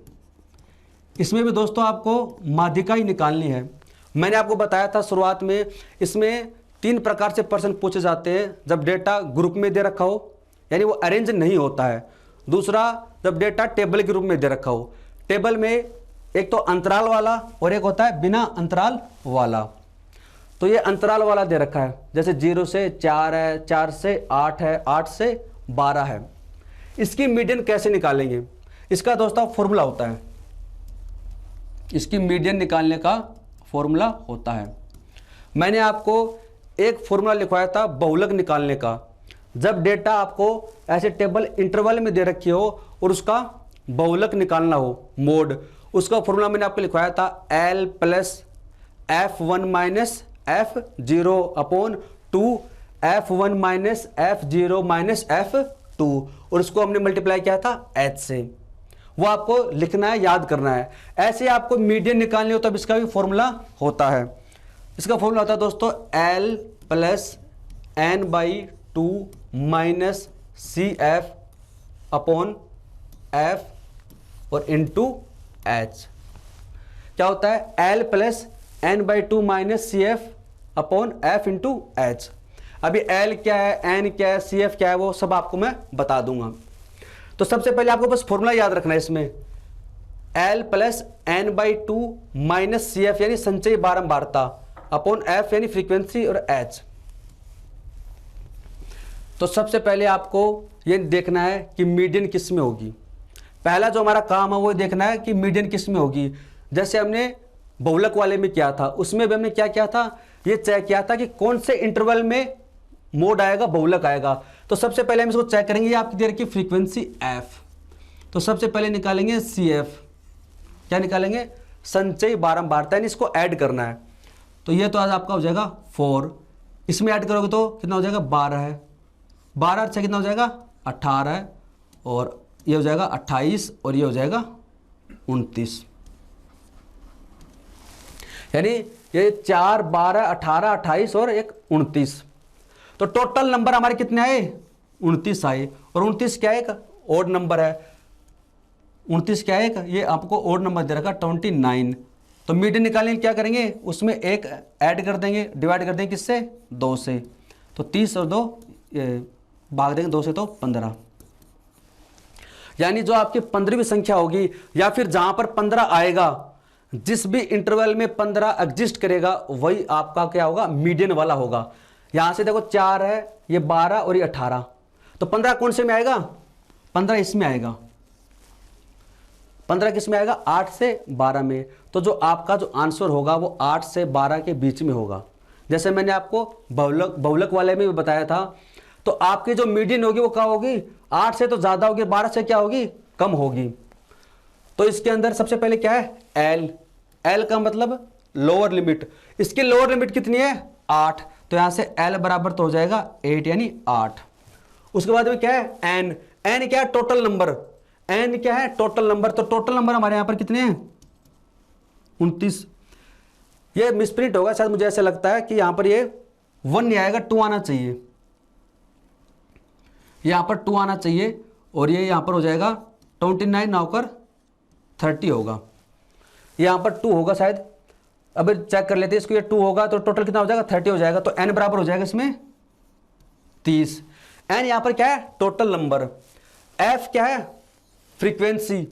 इसमें भी दोस्तों आपको माध्यिका ही निकालनी है। मैंने आपको बताया था शुरुआत में, इसमें 3 प्रकार से प्रश्न पूछे जाते हैं। जब डेटा ग्रुप में दे रखा हो, यानी वो अरेंज नहीं होता है। दूसरा, जब डेटा टेबल के रूप में दे रखा हो। टेबल में एक तो अंतराल वाला और एक होता है बिना अंतराल वाला। तो ये अंतराल वाला दे रखा है, जैसे 0 से 4 है, 4 से 8 है, 8 से 12 है। इसकी मीडियन कैसे निकालेंगे, इसका दोस्तों फॉर्मूला होता है। इसकी मीडियन निकालने का फॉर्मूला होता है। मैंने आपको एक फॉर्मूला लिखवाया था बहुलक निकालने का। जब डेटा आपको ऐसे टेबल इंटरवल में दे रखी हो और उसका बहुलक निकालना हो, मोड, उसका फॉर्मूला मैंने आपको लिखवाया था L + F1 - F0 / 2 F1 - F0 - F2, और उसको हमने मल्टीप्लाई किया था H से। वो आपको लिखना है, याद करना है। ऐसे आपको मीडियन निकालनी हो तब इसका भी फॉर्मूला होता है। इसका फॉर्मूला होता है दोस्तों L + N/2 - CF / F और इंटू H। क्या होता है, L + N/2 - CF / F into H। अभी L क्या है, N क्या है, CF क्या है, वो सब आपको मैं बता दूंगा। तो सबसे पहले आपको बस फॉर्मूला याद रखना है इसमें, L + N/2 - CF यानी संचयी बारंबारता / F यानी फ्रीक्वेंसी और H। तो सबसे पहले आपको ये देखना है कि मीडियन किस में होगी। पहला जो हमारा काम है वो देखना है कि मीडियन किस में होगी। जैसे हमने बहुलक वाले में किया था, उसमें भी हमने क्या किया था, ये चेक किया था कि कौन से इंटरवल में मोड आएगा, बहुलक आएगा। तो सबसे पहले हम इसको चेक करेंगे, ये आपकी दे रखी फ्रीक्वेंसी एफ, तो सबसे पहले निकालेंगे सी एफ, क्या निकालेंगे, संचयी बारंबारता, यानी इसको ऐड करना है। तो ये तो आज आपका हो जाएगा 4, इसमें ऐड करोगे तो कितना हो जाएगा 12 है, 12 अच्छा कितना हो जाएगा 18 है, और ये हो जाएगा 28 और ये हो जाएगा 29, यानी ये 4, 12, 18, 28 और एक 29। तो टोटल नंबर हमारे कितने आए, 29 आए। और 29 क्या है, एक ओड नंबर है, 29 क्या है, ये आपको ओड नंबर दे रखा 29। तो मीडियन निकालने क्या करेंगे, उसमें एक ऐड कर देंगे, डिवाइड कर देंगे किससे, 2 से। तो 30 और 2 भाग देंगे 2 से, तो 15, यानी जो आपकी 15वीं संख्या होगी या फिर जहां पर 15 आएगा, जिस भी इंटरवल में 15 एग्जिस्ट करेगा वही आपका क्या होगा, मीडियन वाला होगा। यहां से देखो 4 है, ये 12 और ये 18, तो 15 कौन से में आएगा, 15 इसमें आएगा, 15 किस में आएगा, 8 से 12 में। तो जो आपका जो आंसर होगा वो 8 से 12 के बीच में होगा। जैसे मैंने आपको बहुलक वाले में भी बताया था, तो आपकी जो मीडियन होगी वो क्या होगी, 8 से तो ज्यादा होगी, 12 से क्या होगी, कम होगी। तो इसके अंदर सबसे पहले क्या है, एल, एल का मतलब लोअर लिमिट, इसकी लोअर लिमिट कितनी है, 8, तो यहां से एल बराबर तो हो जाएगा 8 यानी 8। उसके बाद में क्या है, एन, एन क्या है, टोटल नंबर, एन क्या है, टोटल नंबर। तो टोटल नंबर हमारे यहां पर कितने हैं, 29। ये मिसप्रिंट होगा शायद, मुझे ऐसा लगता है कि यहां पर ये 1 नहीं आएगा, 2 आना चाहिए, यहां पर 2 आना चाहिए, और ये यहां पर हो जाएगा 29 ना होकर 30 होगा, यहां पर 2 होगा शायद। अब चेक कर लेते हैं इसको, ये 2 होगा तो टोटल कितना हो जाएगा, 30 हो जाएगा। तो एन बराबर हो जाएगा इसमें 30। एन यहां पर क्या है, टोटल नंबर, एफ क्या है, फ्रीक्वेंसी।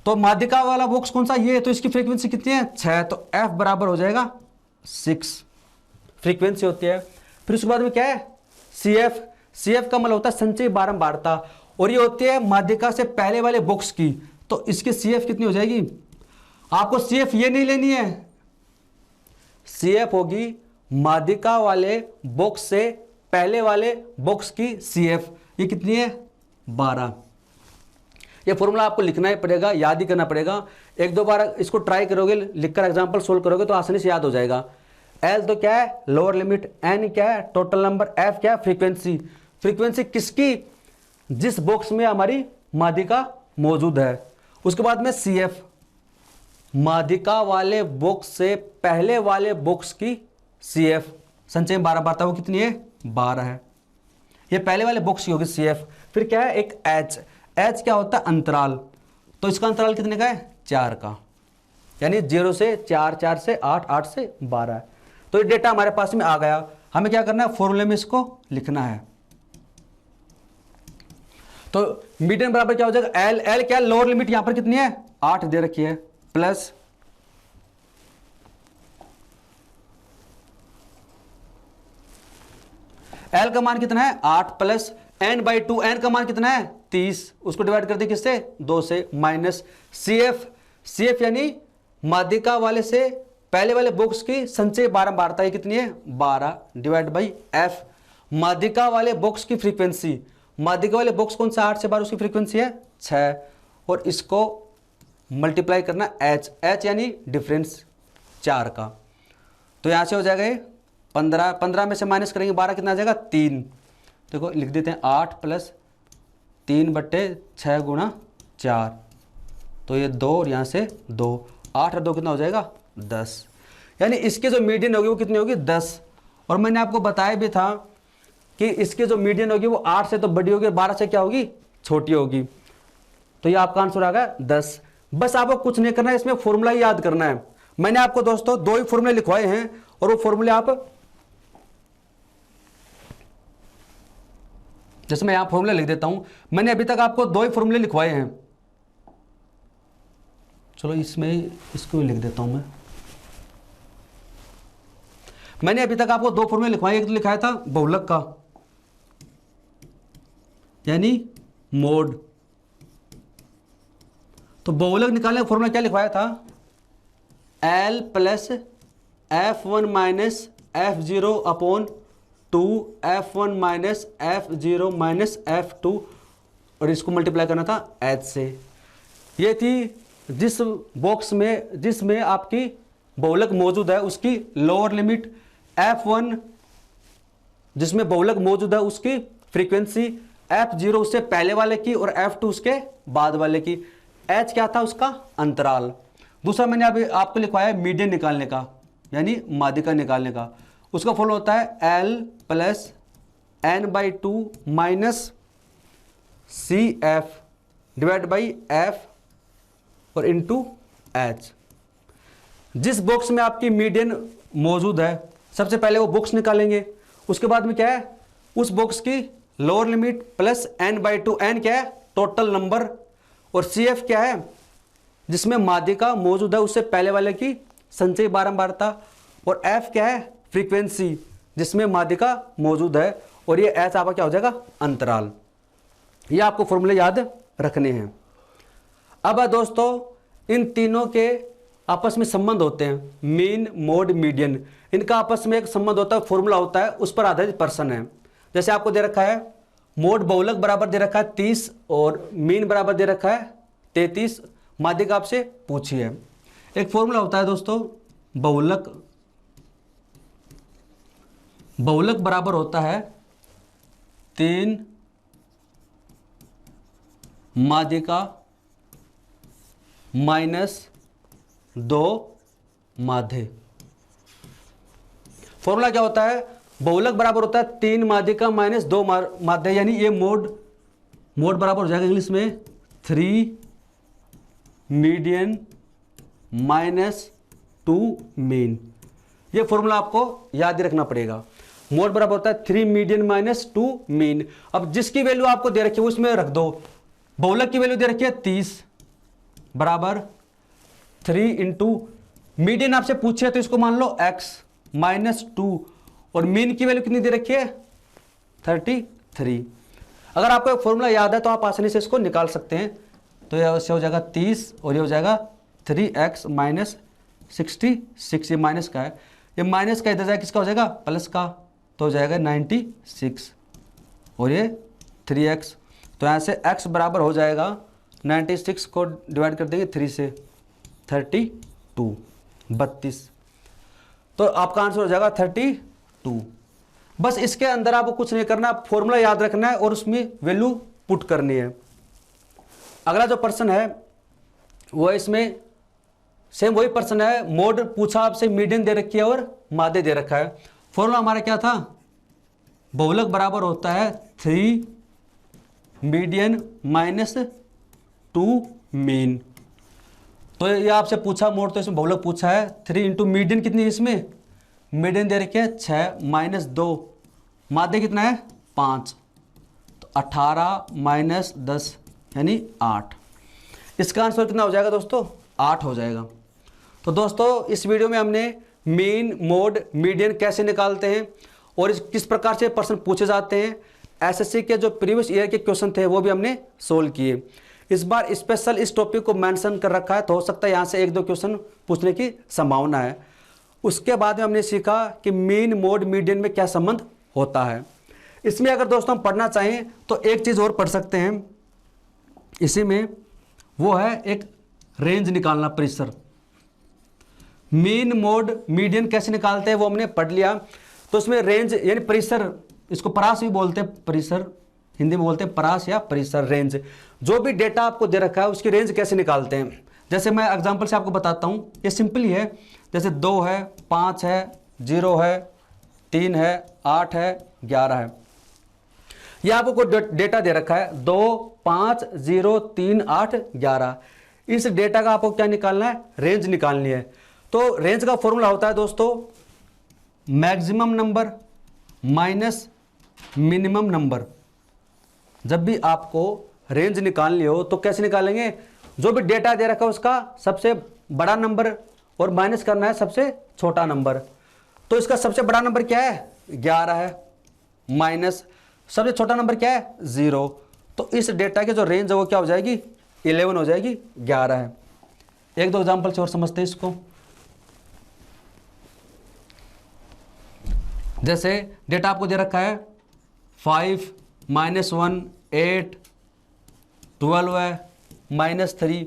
तो माध्यिका वाला बॉक्स कौन सा, ये, तो इसकी फ्रीक्वेंसी कितनी है, 6, तो एफ बराबर हो जाएगा 6 फ्रीक्वेंसी होती है। फिर उसके बाद में क्या है, सी एफ, सी एफ का मतलब होता है संचयी बारंबारता, और ये होती है माध्यिका से पहले वाले बॉक्स की। तो इसकी सी एफ कितनी हो जाएगी, आपको सी एफ ये नहीं लेनी है, सी एफ होगी माध्यिका वाले बॉक्स से पहले वाले बॉक्स की सी एफ, ये कितनी है 12। ये फॉर्मूला आपको लिखना ही पड़ेगा, याद ही करना पड़ेगा, 1-2 बार इसको ट्राई करोगे, लिखकर एग्जांपल सोल्व करोगे तो आसानी से याद हो जाएगा। एल तो क्या है, लोअर लिमिट, एन क्या है, टोटल नंबर, एफ क्या है, फ्रीक्वेंसी। फ्रीक्वेंसी किसकी, जिस बॉक्स में हमारी माध्यिका मौजूद है। उसके बाद में सी एफ, माध्यिका वाले बॉक्स से पहले वाले बॉक्स की सी एफ, संचय बारंबारता वो कितनी है, 12 है, ये पहले वाले बॉक्स की होगी सी एफ। फिर क्या है, एक एच, एच क्या होता है, अंतराल, तो इसका अंतराल कितने का है, 4 का, यानी 0 से 4, 4 से 8, 8 से 12। तो ये डेटा हमारे पास में आ गया, हमें क्या करना है, फॉर्मूले में इसको लिखना है। तो मीडियन बराबर क्या हो जाएगा, एल, एल क्या, लोअर लिमिट यहां पर कितनी है, 8 दे रखी है, प्लस एल का मान कितना है 8, प्लस n/2, एन का मान कितना है 30, उसको डिवाइड कर दे किससे, 2 से, minus C F, C F यानी माध्यिका वाले से पहले वाले बॉक्स की संचय बारंबारता कितनी है 12, डिवाइड बाई एफ, माध्यिका वाले बॉक्स की फ्रीक्वेंसी, माध्यिका वाले बॉक्स कौन सा 8 से 12, उसकी फ्रीक्वेंसी है 6, और इसको मल्टीप्लाई करना एच, एच यानी डिफरेंस 4 का। तो यहां से हो जाएगा ये 15, 15 में से माइनस करेंगे 12, कितना आ जाएगा 3। देखो लिख देते हैं 8 प्लस 3/6 गुणा 4, तो ये 2 और यहाँ से 2, 8 और 2 कितना हो जाएगा 10, यानी इसके जो मीडियन होगी वो कितनी होगी 10। और मैंने आपको बताया भी था कि इसकी जो मीडियन होगी वो 8 से तो बड़ी होगी, 12 से क्या होगी, छोटी होगी। तो ये आपका आंसर आ गया 10। बस आपको कुछ नहीं करना है, इसमें फॉर्मूला ही याद करना है। मैंने आपको दोस्तों 2 ही फॉर्मूले लिखवाए हैं, और वो फॉर्मूले आप, जैसे मैं यहां फॉर्मूला लिख देता हूं, मैंने अभी तक आपको 2 ही फॉर्मूले लिखवाए हैं। चलो इसमें इसको लिख देता हूं मैंने अभी तक आपको 2 फॉर्मूले लिखवाए, एक तो लिखाया था बहुलक का, यानी मोड, तो बहुलक निकालने का फॉर्मूला क्या लिखवाया था, L plus F1 minus F0 upon 2 F1 minus F0 minus F2 और इसको मल्टीप्लाई करना था H से। ये थी जिस बॉक्स में जिसमें आपकी बहुलक मौजूद है उसकी लोअर लिमिट, F1 जिसमें बहुलक मौजूद है उसकी फ्रीक्वेंसी, F0 उससे पहले वाले की और F2 उसके बाद वाले की, H क्या था उसका अंतराल। दूसरा मैंने अभी आपको लिखवाया मीडियन निकालने का यानी माध्यिका निकालने का, उसका फॉर्मूला होता है L plus N/2 minus CF divide by F और इंटू H। जिस बॉक्स में आपकी मीडियन मौजूद है सबसे पहले वो बॉक्स निकालेंगे, उसके बाद में क्या है उस बॉक्स की lower limit plus N/2, N क्या है टोटल नंबर और CF क्या है जिसमें माध्यिका मौजूद है उससे पहले वाले की संचयी बारंबारता और F क्या है फ्रीक्वेंसी जिसमें माध्यिका मौजूद है और ये H आपका क्या हो जाएगा अंतराल। ये आपको फॉर्मूले याद रखने हैं। अब दोस्तों इन तीनों के आपस में संबंध होते हैं, मीन मोड मीडियन, इनका आपस में एक संबंध होता है, फॉर्मूला होता है, उस पर आधारित प्रश्न है। जैसे आपको दे रखा है मोड बहुलक बराबर दे रखा है 30 और मीन बराबर दे रखा है 33, माध्यिका आपसे पूछी है। एक फॉर्मूला होता है दोस्तों बहुलक बराबर होता है 3 माध्यिका माइनस 2 माध्य। फॉर्मूला क्या होता है, बहुलक बराबर होता है 3 माध्यिका माइनस 2 माध्य, यानी ये मोड बराबर हो जाएगा इंग्लिश में 3 मीडियन माइनस 2 मीन। ये फॉर्मूला आपको याद रखना पड़ेगा। मोड बराबर होता है 3 मीडियन माइनस 2 मीन। अब जिसकी वैल्यू आपको दे रखी है उसमें रख दो। बहुलक की वैल्यू दे रखी है 30 बराबर 3 इंटू मीडियन आपसे पूछे तो इसको मान लो x माइनस 2 और मीन की वैल्यू कितनी दे रखी है 33। अगर आपको एक फॉर्मूला याद है तो आप आसानी से इसको निकाल सकते हैं। तो यह हो जाएगा 30 और ये हो जाएगा 3x माइनस 66। ये माइनस का है, ये माइनस का इधर जाएगा किसका हो जाएगा प्लस का, तो हो जाएगा 96 और ये 3x। तो यहाँ से x बराबर हो जाएगा 96 को डिवाइड कर देंगे 3 से 32। तो आपका आंसर हो जाएगा 32। बस इसके अंदर आपको कुछ नहीं करना, फॉर्मूला याद रखना है और उसमें वैल्यू पुट करनी है। अगला जो प्रश्न है वो इसमें सेम वही प्रश्न है, मोड पूछा आपसे, मीडियन दे रखी है और माध्य दे रखा है। फॉर्मूला हमारा क्या था, बहुलक बराबर होता है 3 मीडियन माइनस 2 मीन। तो ये आपसे पूछा मोड, तो इसमें बहुलक पूछा है 3 इंटू मीडियन कितनी है, इसमें मीडियन दे रखी है 6 माइनस 2, माध्य कितना है 5, तो 18 माइनस 10 यानी 8। इसका आंसर कितना हो जाएगा दोस्तों 8 हो जाएगा। तो दोस्तों इस वीडियो में हमने मीन मोड मीडियन कैसे निकालते हैं और किस प्रकार से प्रश्न पूछे जाते हैं, एसएससी के जो प्रीवियस ईयर के क्वेश्चन थे वो भी हमने सोल्व किए। इस बार स्पेशल इस टॉपिक को मेंशन कर रखा है, तो हो सकता है यहाँ से 1-2 क्वेश्चन पूछने की संभावना है। उसके बाद में हमने सीखा कि मीन मोड मीडियन में क्या संबंध होता है। इसमें अगर दोस्तों हम पढ़ना चाहें तो एक चीज़ और पढ़ सकते हैं इसी में, वो है एक रेंज निकालना, परिसर। मीन मोड मीडियन कैसे निकालते हैं वो हमने पढ़ लिया। तो उसमें रेंज यानी परिसर, इसको परास भी बोलते हैं, परिसर हिंदी में बोलते हैं परास या परिसर, रेंज। जो भी डेटा आपको दे रखा है उसकी रेंज कैसे निकालते हैं, जैसे मैं एग्जांपल से आपको बताता हूँ। ये सिंपल ही है, जैसे 2 है, 5 है, 0 है, 3 है, 8 है, 11 है। ये आपको डेटा दे रखा है 2, 5, 0, 3, 8, 11। इस डेटा का आपको क्या निकालना है, रेंज निकालनी है। तो रेंज का फॉर्मूला होता है दोस्तों maximum number minus minimum number. जब भी आपको रेंज निकालनी हो तो कैसे निकालेंगे, जो भी डेटा दे रखा है उसका सबसे बड़ा नंबर और माइनस करना है सबसे छोटा नंबर। तो इसका सबसे बड़ा नंबर क्या है 11 है, माइनस सबसे छोटा नंबर क्या है 0। तो इस डेटा की जो रेंज है वो क्या हो जाएगी 11 हो जाएगी 11 है। एक दो एग्जाम्पल से और समझते हैं इसको। जैसे डेटा आपको दे रखा है 5 -1 8 12 है -3,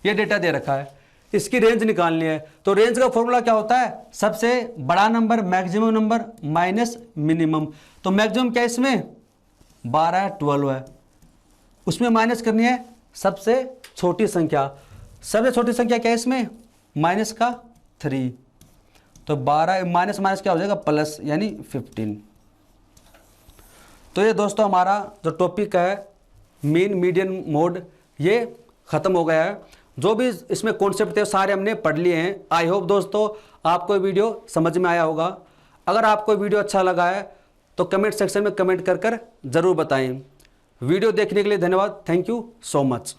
ये डेटा दे रखा है। इसकी रेंज निकालनी है तो रेंज का फॉर्मूला क्या होता है, सबसे बड़ा number maximum number minus minimum. तो मैक्सिमम क्या है इसमें 12 है 12 है, उसमें माइनस करनी है सबसे छोटी संख्या। सबसे छोटी संख्या क्या है इसमें माइनस का 3, तो 12 माइनस माइनस क्या हो जाएगा प्लस यानी 15। तो ये दोस्तों हमारा जो टॉपिक है मीन मीडियन मोड ये ख़त्म हो गया है। जो भी इसमें कॉन्सेप्ट थे सारे हमने पढ़ लिए हैं। आई होप दोस्तों आपको वीडियो समझ में आया होगा। अगर आपको वीडियो अच्छा लगा है तो कमेंट सेक्शन में कमेंट कर ज़रूर बताएं। वीडियो देखने के लिए धन्यवाद। Thank you so much.